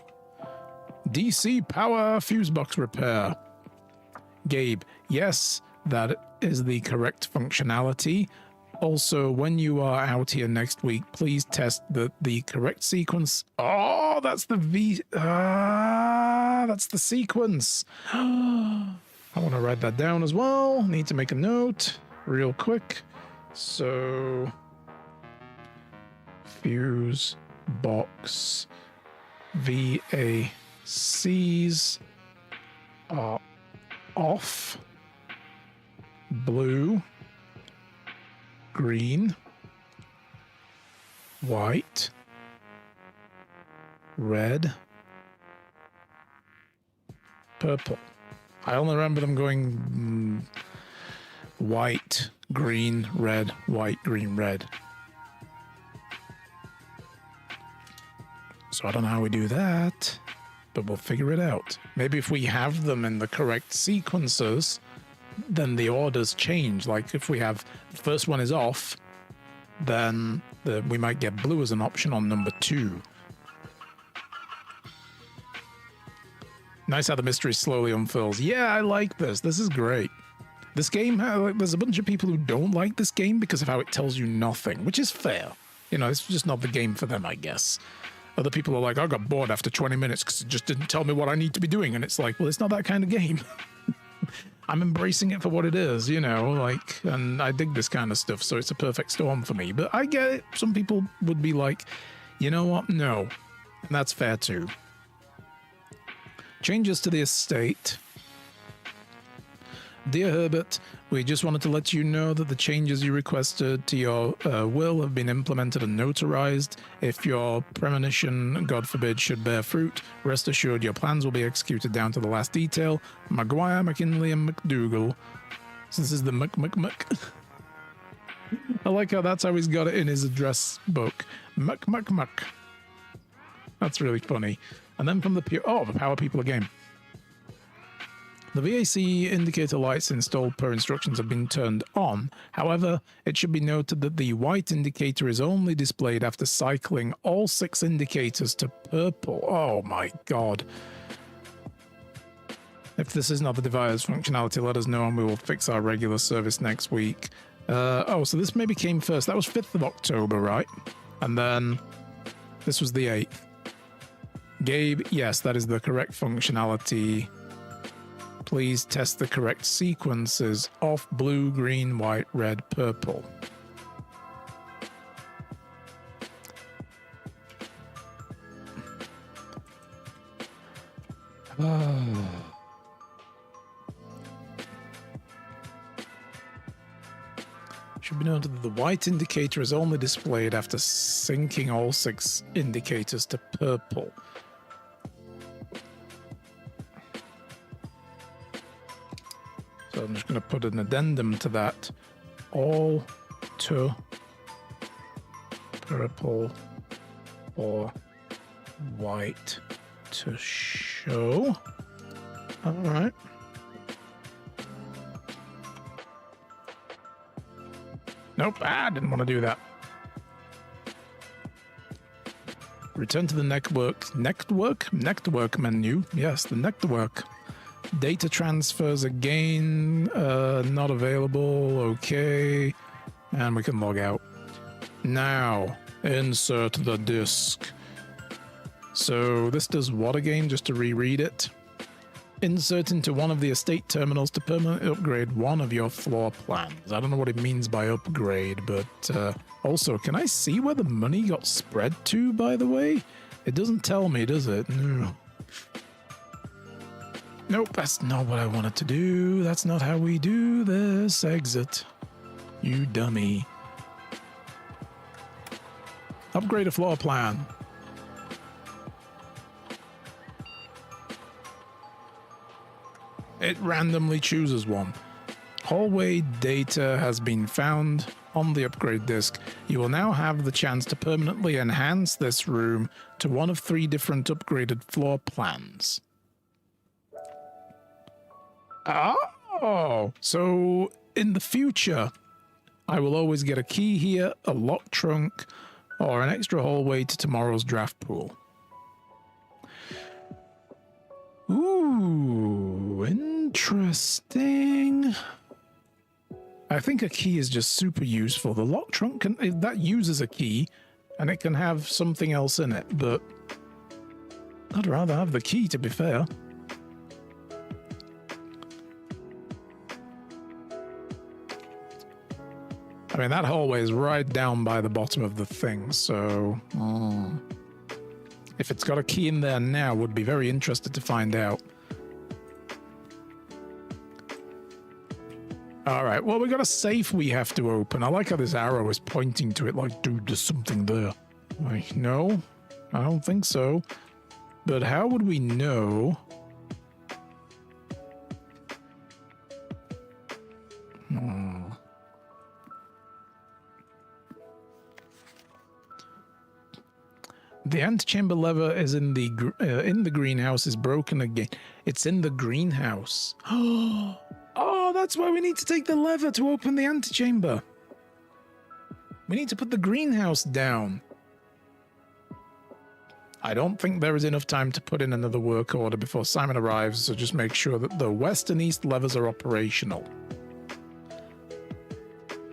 A: DC power fuse box repair. Gabe, yes, that is the correct functionality. Also, when you are out here next week, please test the correct sequence. Oh, that's the that's the sequence. I want to write that down as well. Need to make a note real quick. So, fuse box VACs are off. Blue, green, white, red, purple. I only remember them going white, green, red, white, green, red. So I don't know how we do that, but we'll figure it out. Maybe if we have them in the correct sequences, then the orders change. Like if we have the first one is off, then we might get blue as an option on number 2. Nice how the mystery slowly unfurls. Yeah, I like this. This is great. This game, there's a bunch of people who don't like this game because of how it tells you nothing, which is fair. You know, it's just not the game for them, I guess. Other people are like, I got bored after 20 minutes because it just didn't tell me what I need to be doing. And it's like, well, it's not that kind of game. I'm embracing it for what it is, you know, like, and I dig this kind of stuff, so it's a perfect storm for me. But I get it. Some people would be like, you know what? No. And that's fair too. Changes to the estate. Dear Herbert, we just wanted to let you know that the changes you requested to your will have been implemented and notarized. If your premonition, God forbid, should bear fruit, rest assured your plans will be executed down to the last detail. Maguire, McKinley, and McDougal. So this is the Muck. I like how that's how he's got it in his address book. Muck. That's really funny. And then from the the power people again. The VAC indicator lights installed per instructions have been turned on. However, it should be noted that the white indicator is only displayed after cycling all 6 indicators to purple. Oh my god. If this is not the device functionality, let us know and we will fix our regular service next week. So this maybe came first. That was 5th of October, right? And then this was the 8th. Gabe, yes, that is the correct functionality. Please test the correct sequences off blue, green, white, red, purple. Should be noted that the white indicator is only displayed after syncing all 6 indicators to purple. So I'm just going to put an addendum to that. All to purple or white to show. All right. Nope, I didn't want to do that. Return to the network menu. Yes, the network. Data transfers again, not available, okay. And we can log out. Now, insert the disk. So this does what again, just to reread it? Insert into one of the estate terminals to permanently upgrade one of your floor plans. I don't know what it means by upgrade, but also, can I see where the money got spread to, by the way? It doesn't tell me, does it? No. Nope, that's not what I wanted to do. That's not how we do this. Exit. You dummy. Upgrade a floor plan. It randomly chooses one. Hallway data has been found on the upgrade disk. You will now have the chance to permanently enhance this room to one of 3 different upgraded floor plans. Oh, so in the future, I will always get a key here, a lock trunk, or an extra hallway to tomorrow's draft pool. Ooh, interesting. I think a key is just super useful. The lock trunk that uses a key, and it can have something else in it, but I'd rather have the key, to be fair. I mean, that hallway is right down by the bottom of the thing, so if it's got a key in there now, would be very interested to find out. All right, well, we got a safe we have to open. I like how this arrow is pointing to it like, dude, there's something there. Like, no, I don't think so. But how would we know? The antechamber lever is in the greenhouse is broken again. It's in the greenhouse. Oh, that's why we need to take the lever to open the antechamber. We need to put the greenhouse down. I don't think there is enough time to put in another work order before Simon arrives, so just make sure that the west and east levers are operational.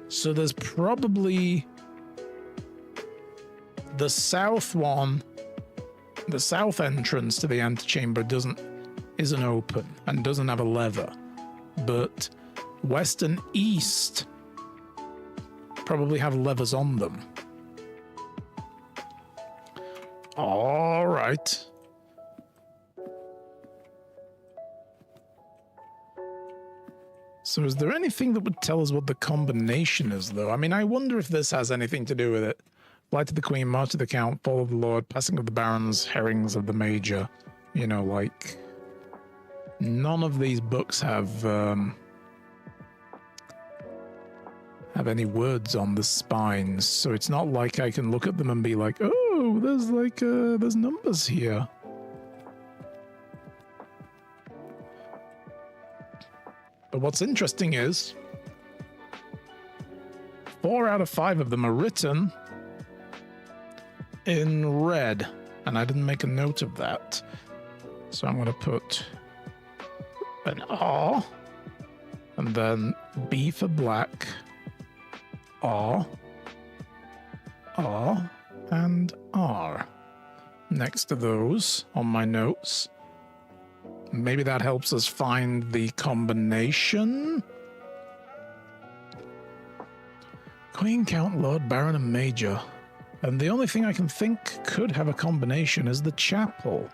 A: So there's probably the south one, the south entrance to the antechamber isn't open and doesn't have a lever, but west and east probably have levers on them. All right. So is there anything that would tell us what the combination is, though? I mean, I wonder if this has anything to do with it. Flight to the Queen, March to the Count, Fall of the Lord, Passing of the Barons, Herrings of the Major. You know, like, none of these books have any words on the spines, so it's not like I can look at them and be like, oh, there's like, there's numbers here. But what's interesting is 4 out of 5 of them are written in red, and I didn't make a note of that. So I'm going to put an R, and then B for black, R, R, and R next to those on my notes. Maybe that helps us find the combination. Queen, Count, Lord, Baron, and Major. And the only thing I can think could have a combination is the chapel.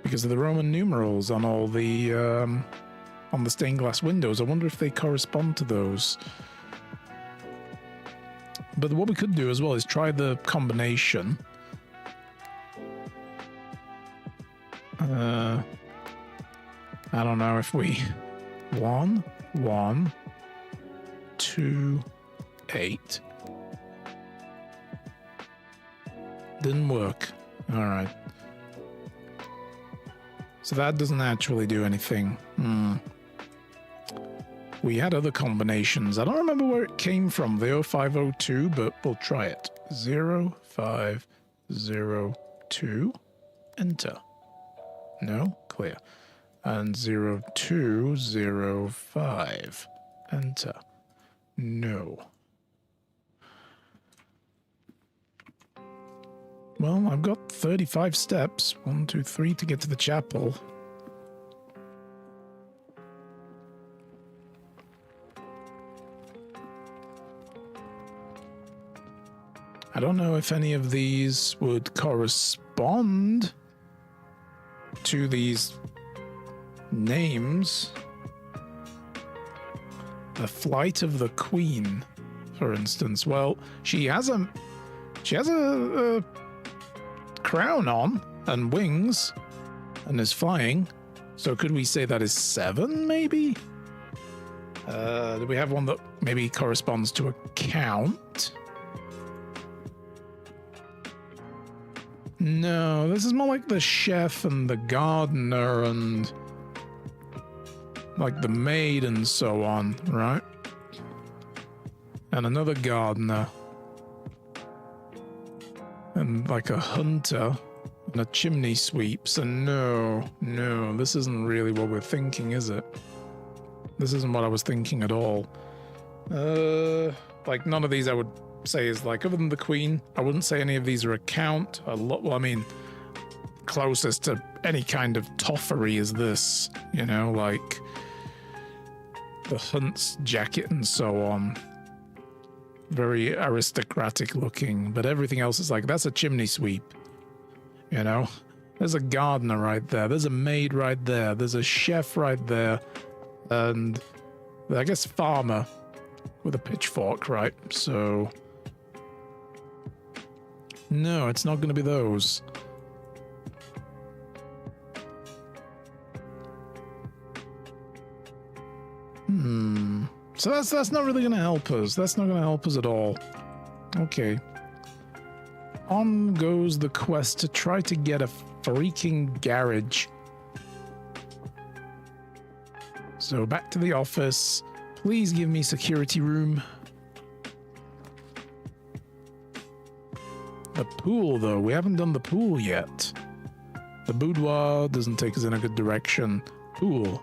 A: Because of the Roman numerals on all the on the stained glass windows. I wonder if they correspond to those. But what we could do as well is try the combination. I don't know if we 1, 1, 2, 8. Didn't work. All right. So that doesn't actually do anything. We had other combinations. I don't remember where it came from, the 0502, but we'll try it. 0502. Enter. No? Clear. And 0205. Enter. No. Well, I've got 35 steps. 1, 2, 3 to get to the chapel. I don't know if any of these would correspond to these names. The Flight of the Queen, for instance. Well, she has a crown on and wings and is flying. So could we say that is 7, maybe? Do we have one that maybe corresponds to a count? No, this is more like the chef and the gardener and like the maid and so on, right? And another gardener. And like a hunter and a chimney sweep. So no, this isn't really what we're thinking, is it? This isn't what I was thinking at all. Like none of these I would say is like, other than the queen, I wouldn't say any of these are a count. Well, I mean, closest to any kind of toffery is this, you know, like the hunt's jacket and so on. Very aristocratic looking, but everything else is like, that's a chimney sweep, you know? There's a gardener right there, there's a maid right there, there's a chef right there, and I guess farmer with a pitchfork, right? So no, it's not going to be those. So that's not really going to help us. That's not going to help us at all. Okay. On goes the quest to try to get a freaking garage. So back to the office. Please give me security room. The pool, though. We haven't done the pool yet. The boudoir doesn't take us in a good direction. Pool.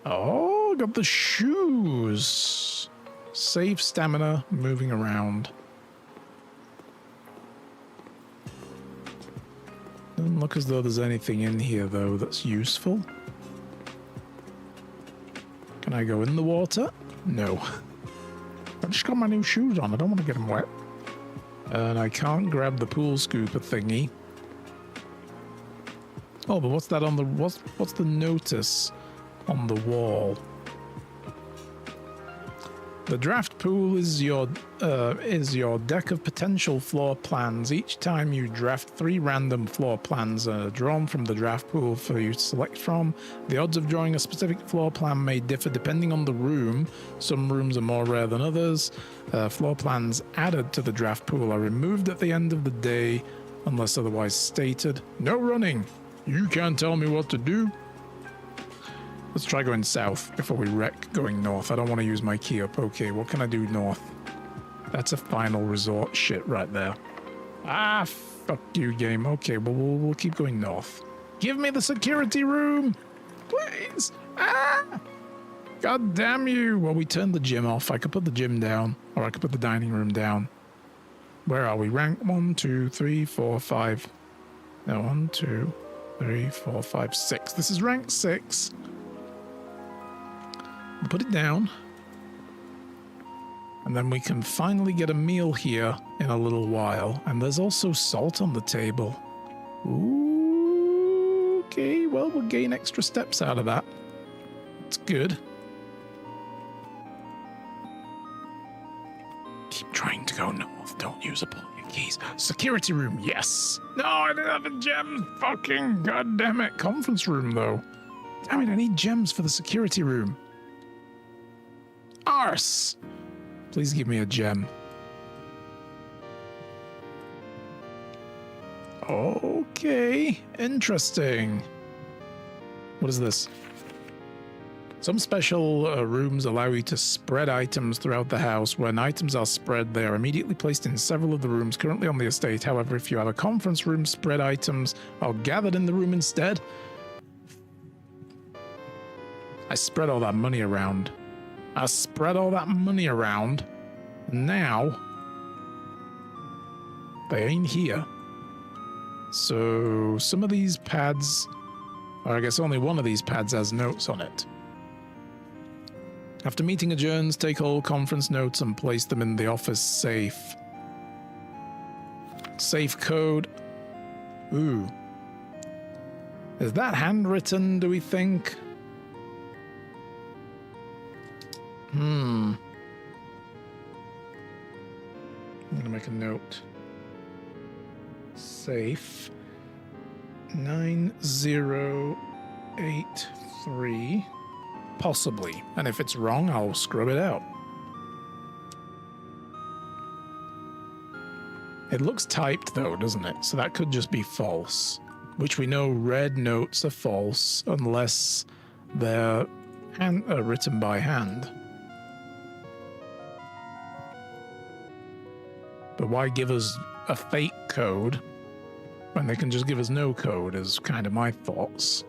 A: Oh, got the shoes. Save stamina, moving around. Doesn't look as though there's anything in here, though, that's useful. Can I go in the water? No. I just got my new shoes on. I don't want to get them wet. And I can't grab the pool scooper thingy. Oh, but what's that on the... What's the notice on the wall? The draft pool is your deck of potential floor plans. Each time you draft 3 random floor plans drawn from the draft pool for you to select from. The odds of drawing a specific floor plan may differ depending on the room. Some rooms are more rare than others. Floor plans added to the draft pool are removed at the end of the day unless otherwise stated. No running! You can't tell me what to do. Let's try going south before we wreck going north. I don't want to use my key up. Okay, what can I do north? That's a final resort shit right there. Ah, fuck you, game. Okay, well, we'll keep going north. Give me the security room! Please! Ah! God damn you! Well, we turned the gym off. I could put the gym down, or I could put the dining room down. Where are we? Rank 1, 2, 3, 4, 5. No, 1, 2, 3, 4, 5, 6. This is rank 6. Put it down. And then we can finally get a meal here in a little while. And there's also salt on the table. Ooh, okay, well, we'll gain extra steps out of that. It's good. Keep trying to go north. Don't use up all your keys. Security room, yes. No, I didn't have a gem. Fucking goddamn it. Conference room, though. Damn it, I need gems for the security room. Arse! Please give me a gem. Okay, interesting. What is this? Some special rooms allow you to spread items throughout the house. When items are spread, they are immediately placed in several of the rooms currently on the estate. However, if you have a conference room, spread items are gathered in the room instead. I spread all that money around. Now, they ain't here. So, some of these pads, or I guess only one of these pads has notes on it. After meeting adjourns, take all conference notes and place them in the office safe. Safe code. Ooh. Is that handwritten, do we think? I'm gonna make a note. Safe 9083. Possibly. And if it's wrong, I'll scrub it out. It looks typed though, doesn't it? So that could just be false. Which we know red notes are false unless they're written by hand. But why give us a fake code when they can just give us no code is kind of my thoughts.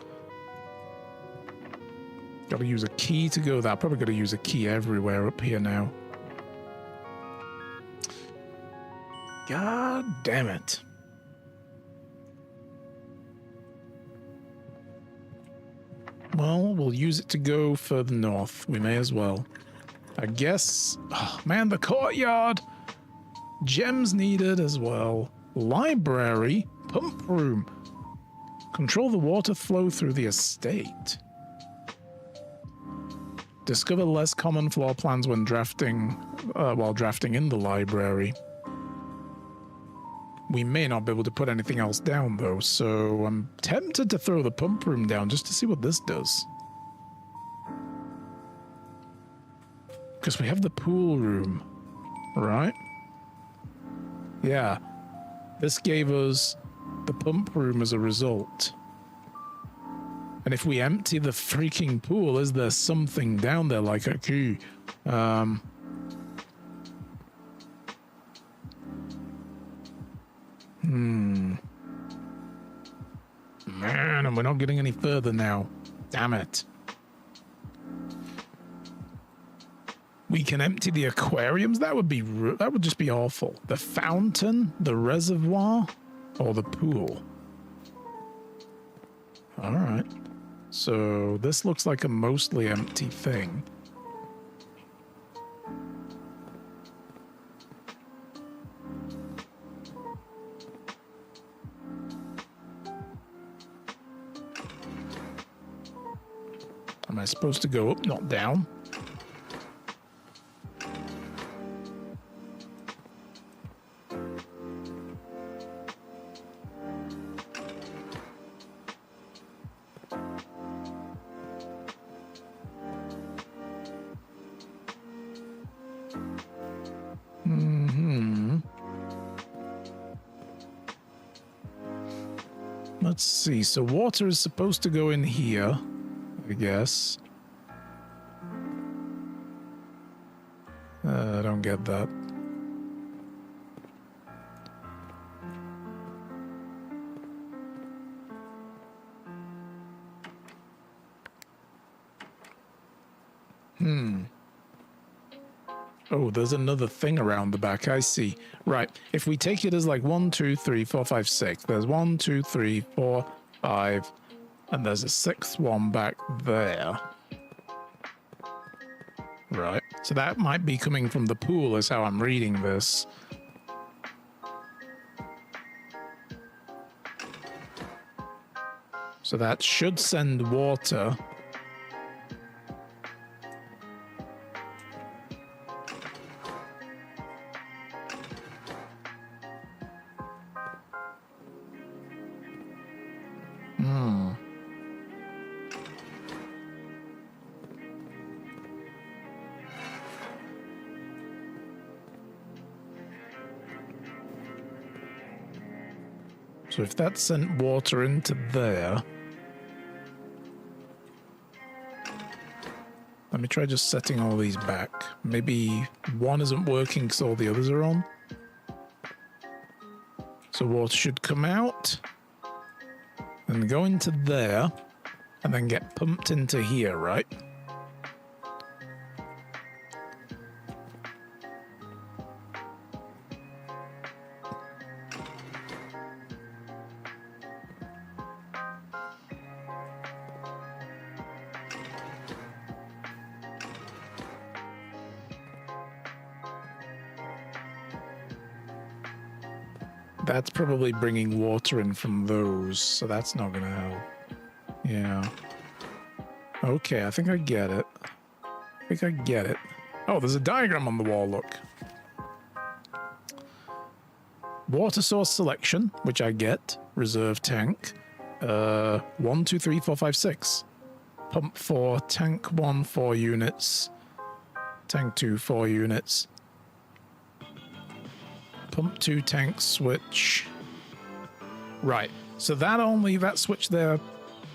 A: Gotta use a key to go there. Probably gotta use a key everywhere up here now. God damn it. Well, we'll use it to go further north. We may as well. I guess... Oh, man, the courtyard! Gems needed as well. Library. Pump room. Control the water flow through the estate. Discover less common floor plans when drafting... while drafting in the library. We may not be able to put anything else down, though, so I'm tempted to throw the pump room down just to see what this does. Because we have the pool room, right? Yeah. This gave us the pump room as a result. And if we empty the freaking pool, is there something down there like a key? Man, and we're not getting any further now. Damn it. We can empty the aquariums? That would just be awful. The fountain, the reservoir, or the pool? Alright. So this looks like a mostly empty thing. Am I supposed to go up, not down? Let's see. So water is supposed to go in here, I guess. I don't get that. Oh, there's another thing around the back. I see. Right. If we take it as like 1, 2, 3, 4, 5, 6. There's 1, 2, 3, 4, 5. And there's a 6th one back there. Right. So that might be coming from the pool is how I'm reading this. So that should send water. So if that sent water into there... Let me try just setting all these back. Maybe one isn't working because all the others are on. So water should come out and go into there and then get pumped into here, right? That's probably bringing water in from those, so that's not gonna help. Yeah. Okay, I think I get it. Oh, there's a diagram on the wall, look. Water source selection, which I get. Reserve tank. 1, 2, 3, 4, 5, 6. Pump 4, tank 1, 4 units. Tank 2, 4 units. pump 2 tank switch. Right. So that switch there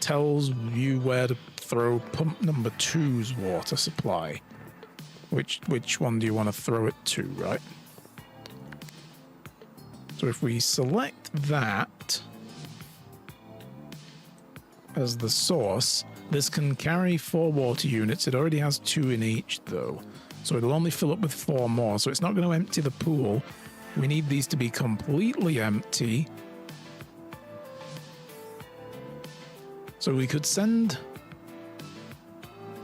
A: tells you where to throw pump number 2's water supply. Which one do you want to throw it to, right? So if we select that as the source, this can carry 4 water units. It already has 2 in each, though. So it'll only fill up with 4 more. So it's not going to empty the pool. We need these to be completely empty. So we could send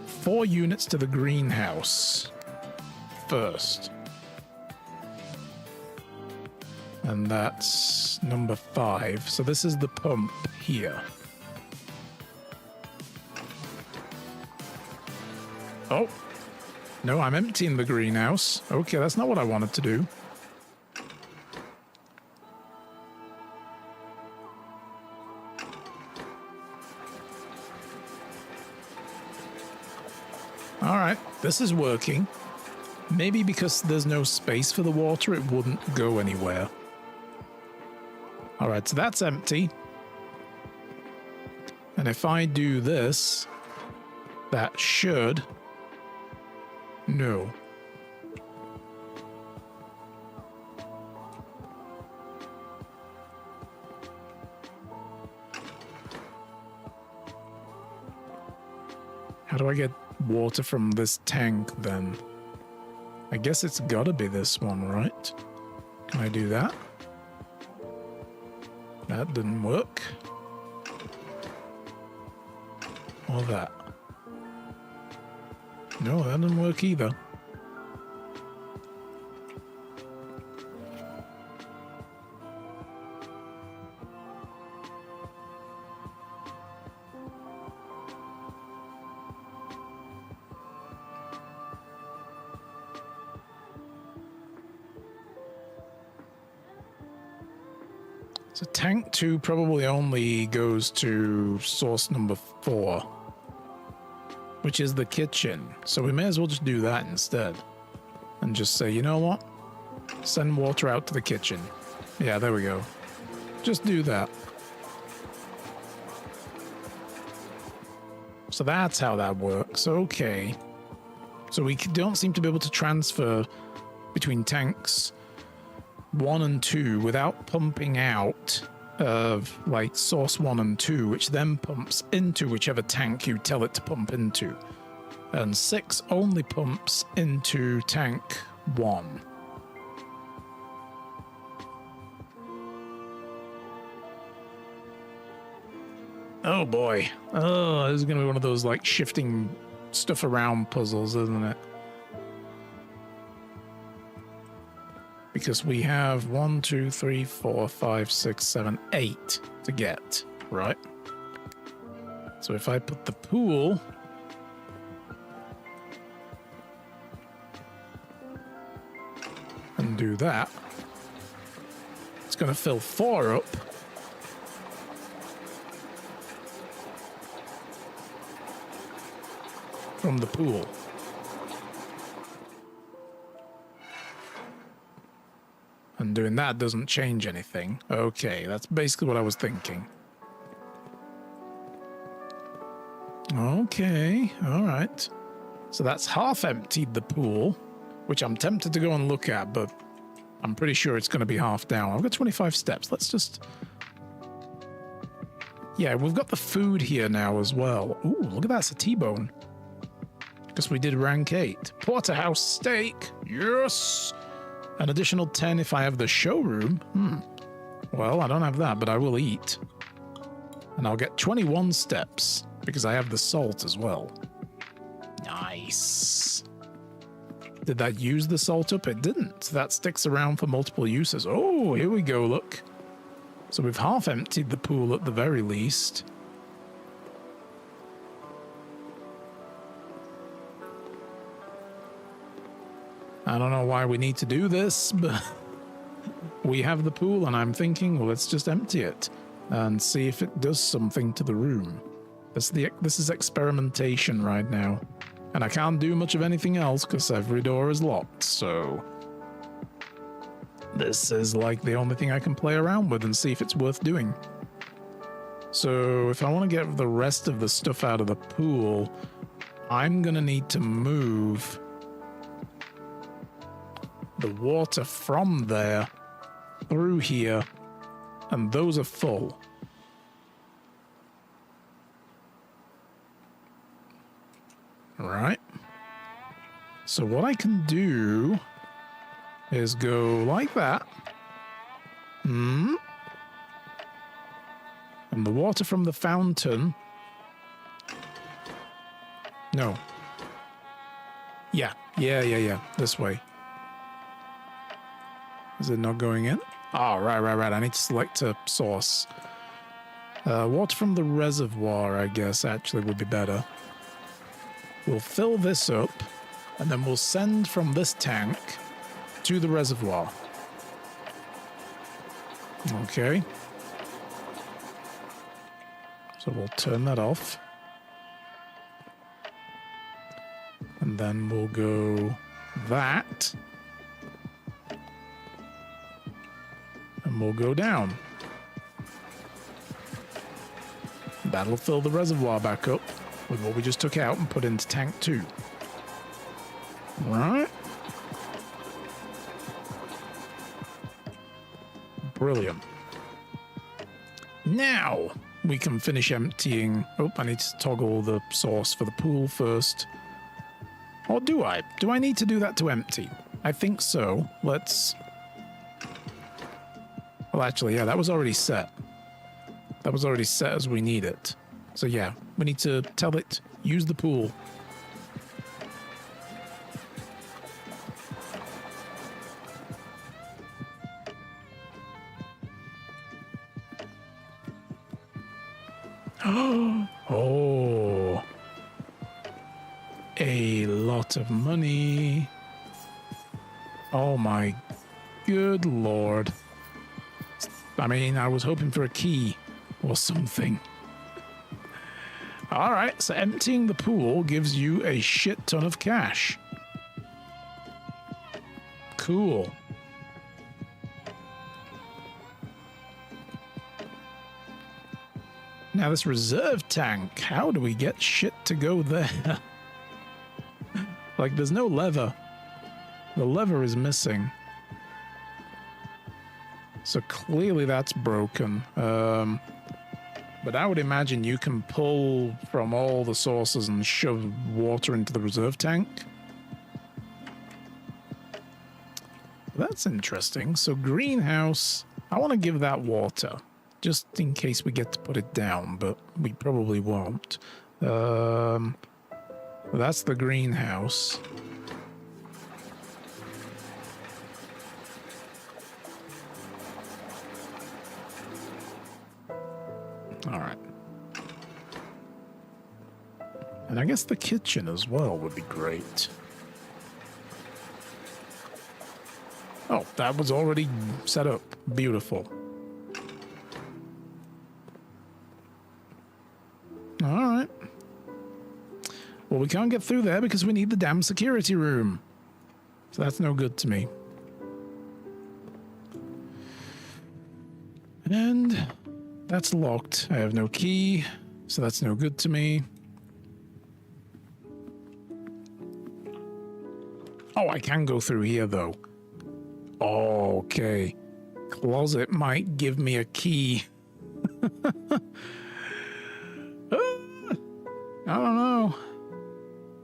A: 4 units to the greenhouse first. And that's number 5. So this is the pump here. Oh. No, I'm emptying the greenhouse. Okay, that's not what I wanted to do. All right, this is working. Maybe because there's no space for the water, it wouldn't go anywhere. All right, so that's empty. And if I do this, that should... No. How do I get water from this tank then? I guess it's gotta be this one, right? Can I do that? That didn't work. Or that. No, that didn't work either. So tank 2 probably only goes to source number 4, which is the kitchen. So we may as well just do that instead. And just say, you know what? Send water out to the kitchen. Yeah, there we go. Just do that. So that's how that works. Okay. So we don't seem to be able to transfer between tanks 1 and 2 without pumping out of like source 1 and 2, which then pumps into whichever tank you tell it to pump into. And 6 only pumps into tank 1. Oh boy. Oh, this is going to be one of those like shifting stuff around puzzles, isn't it? Because we have 1, 2, 3, 4, 5, 6, 7, 8 to get, right? So if I put the pool and do that, it's going to fill 4 up. From the pool. And doing that doesn't change anything. Okay, that's basically what I was thinking. Okay, all right. So that's half emptied the pool, which I'm tempted to go and look at, but I'm pretty sure it's going to be half down. I've got 25 steps. Let's just... Yeah, we've got the food here now as well. Ooh, look at that. It's a T-bone. Because we did rank 8. Porterhouse steak. Yes! An additional 10 if I have the showroom. Well, I don't have that, but I will eat. And I'll get 21 steps because I have the salt as well. Nice. Did that use the salt up? It didn't. That sticks around for multiple uses. Oh, here we go, look. So we've half emptied the pool at the very least. I don't know why we need to do this, but we have the pool and I'm thinking, well, let's just empty it and see if it does something to the room. This is experimentation right now. And I can't do much of anything else because every door is locked, so... This is like the only thing I can play around with and see if it's worth doing. So if I want to get the rest of the stuff out of the pool, I'm going to need to move the water from there through here, and those are full. Right. So what I can do is go like that. And the water from the fountain. No. Yeah. This way. Is it not going in? Oh, right. I need to select a source. Water from the reservoir, I guess, actually would be better. We'll fill this up, and then we'll send from this tank to the reservoir. Okay. So we'll turn that off. And then we'll go that. And we'll go down. That'll fill the reservoir back up with what we just took out and put into tank 2. Right. Brilliant. Now we can finish emptying. Oh, I need to toggle the source for the pool first. Or do I? Do I need to do that to empty? I think so. Let's... Well, actually, yeah, that was already set. That was already set as we need it. So yeah, we need to tell it, use the pool. Oh, a lot of money. Oh my good lord. I mean, I was hoping for a key or something. All right, so emptying the pool gives you a shit ton of cash. Cool. Now this reserve tank, how do we get shit to go there? Like, there's no lever. The lever is missing. So clearly that's broken. But I would imagine you can pull from all the sources and shove water into the reserve tank. That's interesting. So greenhouse, I want to give that water, just in case we get to put it down, but we probably won't. That's the greenhouse. All right. And I guess the kitchen as well would be great. Oh, that was already set up. Beautiful. All right. Well, we can't get through there because we need the damn security room. So that's no good to me. And that's locked. I have no key, so that's no good to me. Oh, I can go through here, though. Okay. Closet might give me a key. I don't know.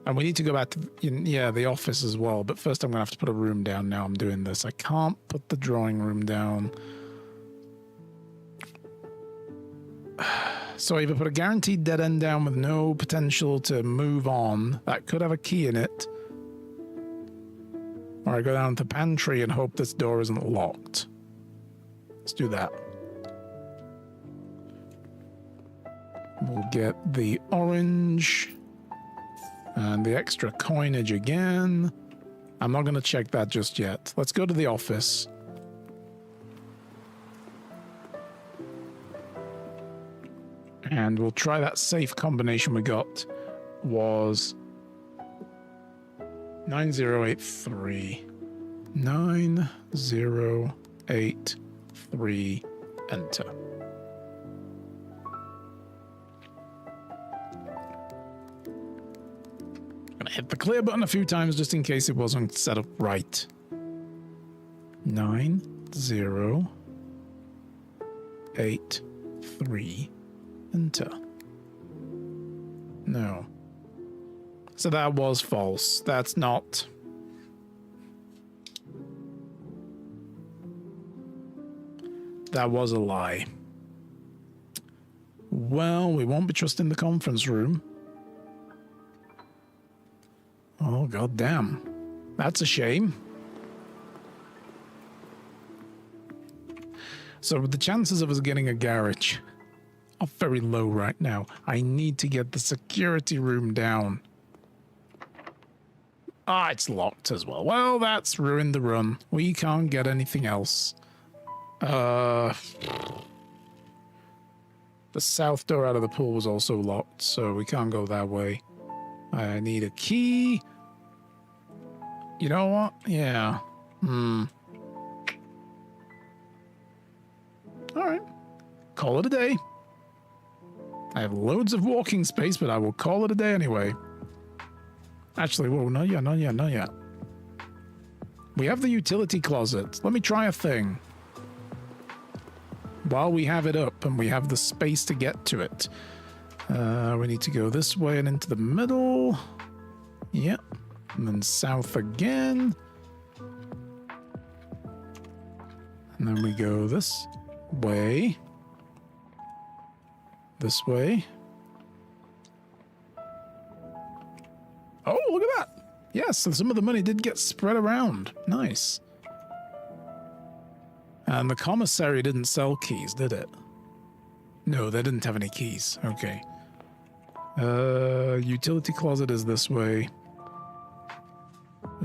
A: And we need to go back to, the office as well. But first I'm going to have to put a room down now I'm doing this. I can't put the drawing room down. So I either put a guaranteed dead end down with no potential to move on. That could have a key in it. Or I go down to the pantry and hope this door isn't locked. Let's do that. We'll get the orange and the extra coinage again. I'm not going to check that just yet. Let's go to the office. And we'll try that safe combination we got was 9083. 9083. 8, 3, enter. Gonna hit the clear button a few times just in case it wasn't set up right. 9, 0, 8, 3, enter. No. So that was false. That's not. That was a lie. Well, we won't be trusting the conference room. Oh, god damn. That's a shame. So the chances of us getting a garage are very low right now. I need to get the security room down. Ah, it's locked as well. Well, that's ruined the run. We can't get anything else. The south door out of the pool was also locked, so we can't go that way. I need a key. You know what? Yeah. Alright. Call it a day. I have loads of walking space, but I will call it a day anyway. Actually, whoa, not yet, not yet, not yet. We have the utility closet. Let me try a thing. While we have it up and we have the space to get to it. We need to go this way and into the middle. Yep. And then south again. And then we go this way. This way. Oh, look at that. Yes, so some of the money did get spread around. Nice. And the commissary didn't sell keys, did it? No, they didn't have any keys. Okay. Utility closet is this way.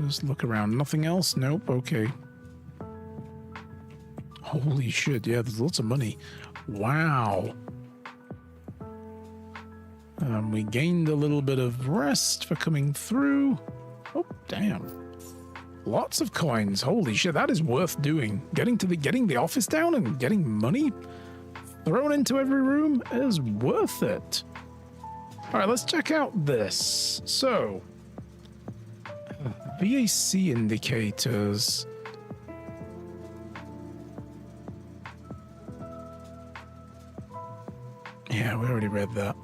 A: Just look around. Nothing else? Nope. Okay. Holy shit. Yeah, there's lots of money. Wow. We gained a little bit of rest for coming through. Oh, damn. Lots of coins. Holy shit, that is worth doing. Getting the office down and getting money thrown into every room is worth it. All right, let's check out this. So, VAC indicators. Yeah, we already read that.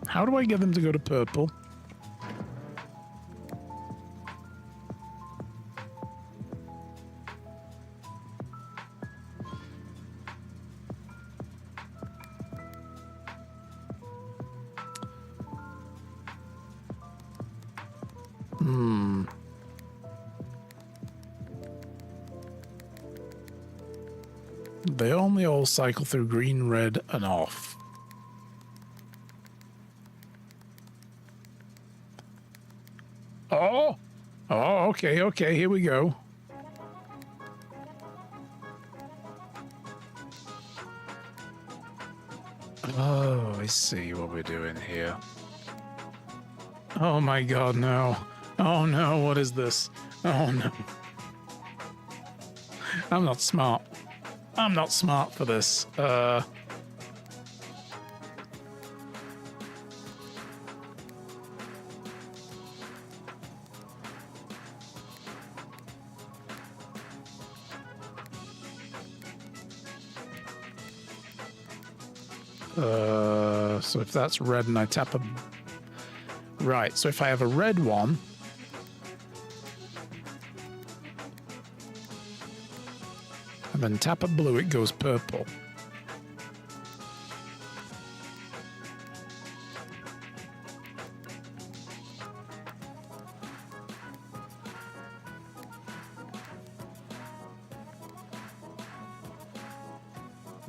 A: How do I get them to go to purple? They only all cycle through green, red, and off. Oh, okay, here we go. Oh, I see what we're doing here. Oh my god, no. Oh no, what is this? Oh no. I'm not smart. I'm not smart for this. So if that's red and I tap a... Right, so if I have a red one... and then tap a blue, it goes purple.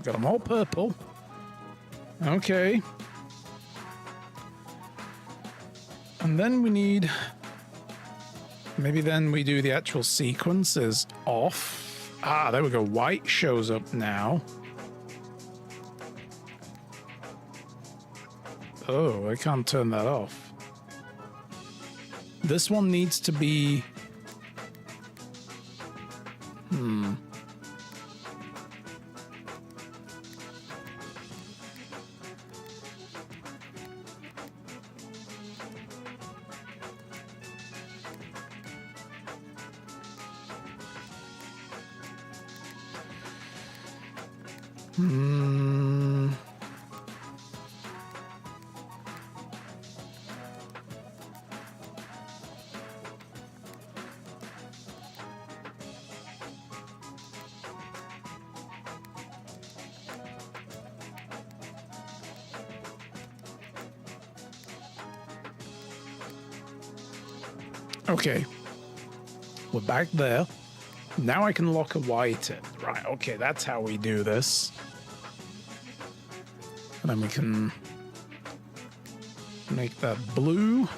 A: Got them all purple. Okay. And then we need... Maybe then we do the actual sequences off. Ah, there we go. White shows up now. Oh, I can't turn that off. This one needs to be... Okay, we're back there. Now I can lock a white in. Right, okay, that's how we do this. And then we can make that blue.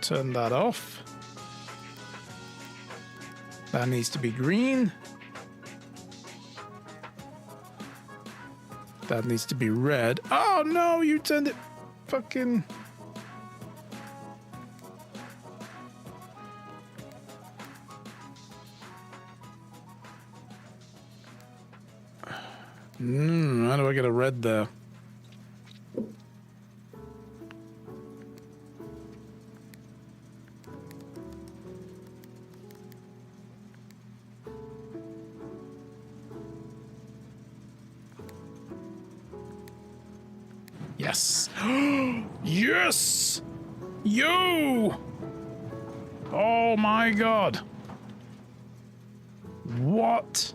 A: Turn that off. That needs to be green. That needs to be red. Oh no, you turned it fucking... How do I get a red there? Yes. Yes! Yo! Oh my god. What?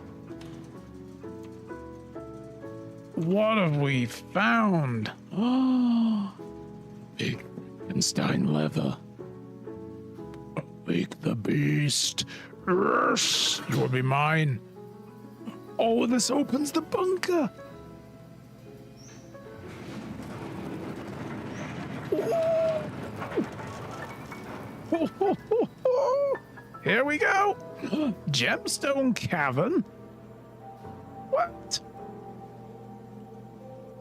A: What have we found? Oh, big Frankenstein leather. Awake the beast. Yes, you will be mine. Oh, this opens the bunker. Here we go. Gemstone cavern. What?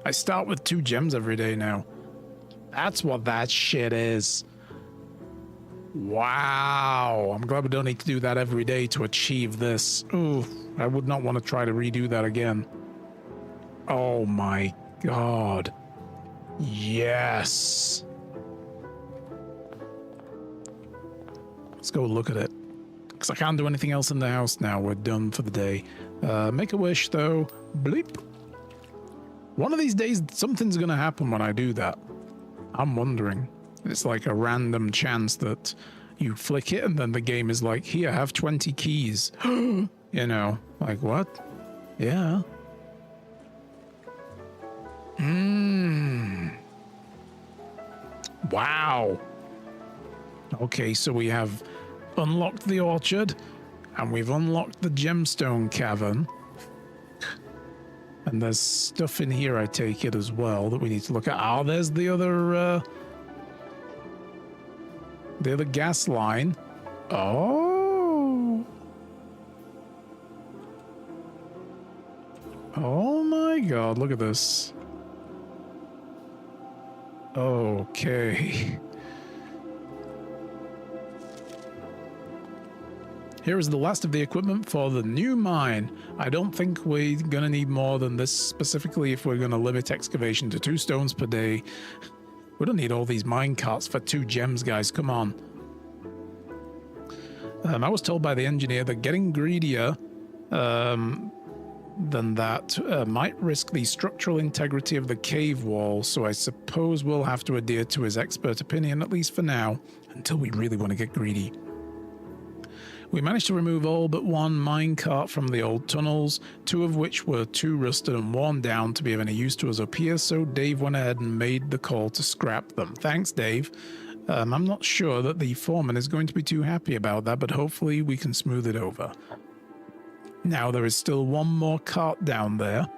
A: I start with 2 gems every day now. That's what that shit is. Wow. I'm glad we don't need to do that every day to achieve this. Ooh, I would not want to try to redo that again. Oh my god. Yes. Let's go look at it. Because I can't do anything else in the house now. We're done for the day. Make a wish though. Bleep. One of these days, something's going to happen when I do that. I'm wondering. It's like a random chance that you flick it and then the game is like, here, have 20 keys. You know, like what? Yeah. Wow. Okay, so we have unlocked the orchard and we've unlocked the gemstone cavern. And there's stuff in here, I take it, as well, that we need to look at. Oh, there's the other gas line. Oh. Oh my god, look at this. Okay. Here is the last of the equipment for the new mine. I don't think we're gonna need more than this specifically if we're gonna limit excavation to 2 stones per day. We don't need all these mine carts for 2 gems, guys, come on. I was told by the engineer that getting greedier than that might risk the structural integrity of the cave wall, so I suppose we'll have to adhere to his expert opinion, at least for now, until we really want to get greedy. We managed to remove all but 1 minecart from the old tunnels, 2 of which were too rusted and worn down to be of any use to us up here, so Dave went ahead and made the call to scrap them. Thanks, Dave. I'm not sure that the foreman is going to be too happy about that, but hopefully we can smooth it over. Now there is still 1 more cart down there,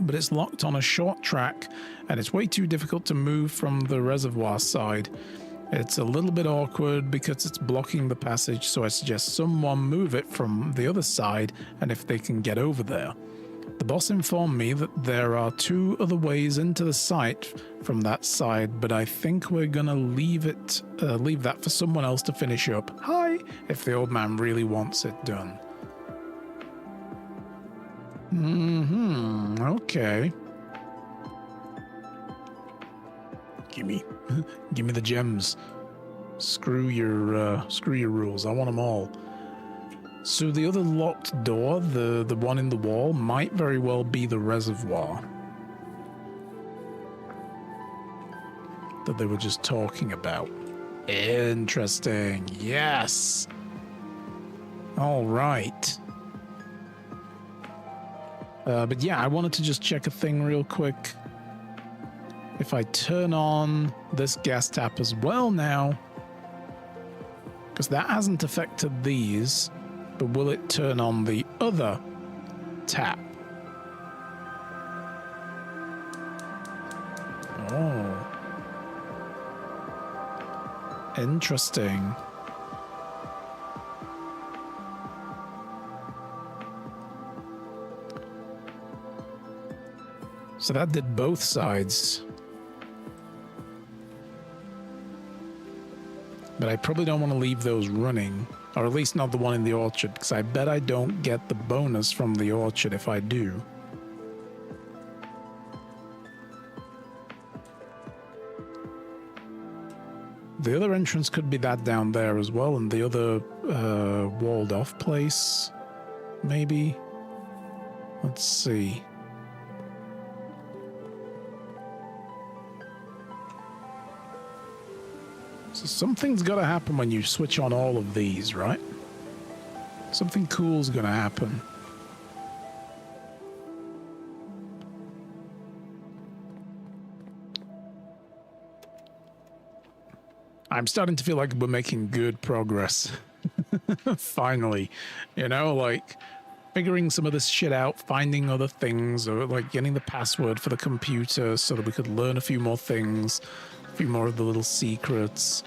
A: but it's locked on a short track and it's way too difficult to move from the reservoir side. It's a little bit awkward because it's blocking the passage, so I suggest someone move it from the other side and if they can get over there. The boss informed me that there are 2 other ways into the site from that side, but I think we're gonna leave that for someone else to finish up. Hi, if the old man really wants it done. Okay. Gimme the gems. Screw your rules. I want them all. So the other locked door, the one in the wall, might very well be the reservoir that they were just talking about. Interesting. Yes. All right. But yeah, I wanted to just check a thing real quick. If I turn on this gas tap as well now, because that hasn't affected these, but will it turn on the other tap? Oh. Interesting. So that did both sides. But I probably don't want to leave those running, or at least not the one in the orchard, because I bet I don't get the bonus from the orchard if I do. The other entrance could be that down there as well, and the other walled off place, maybe. Let's see. So something's got to happen when you switch on all of these, right? Something cool's going to happen. I'm starting to feel like we're making good progress. Finally. You know, like figuring some of this shit out, finding other things, or like getting the password for the computer so that we could learn a few more things, a few more of the little secrets.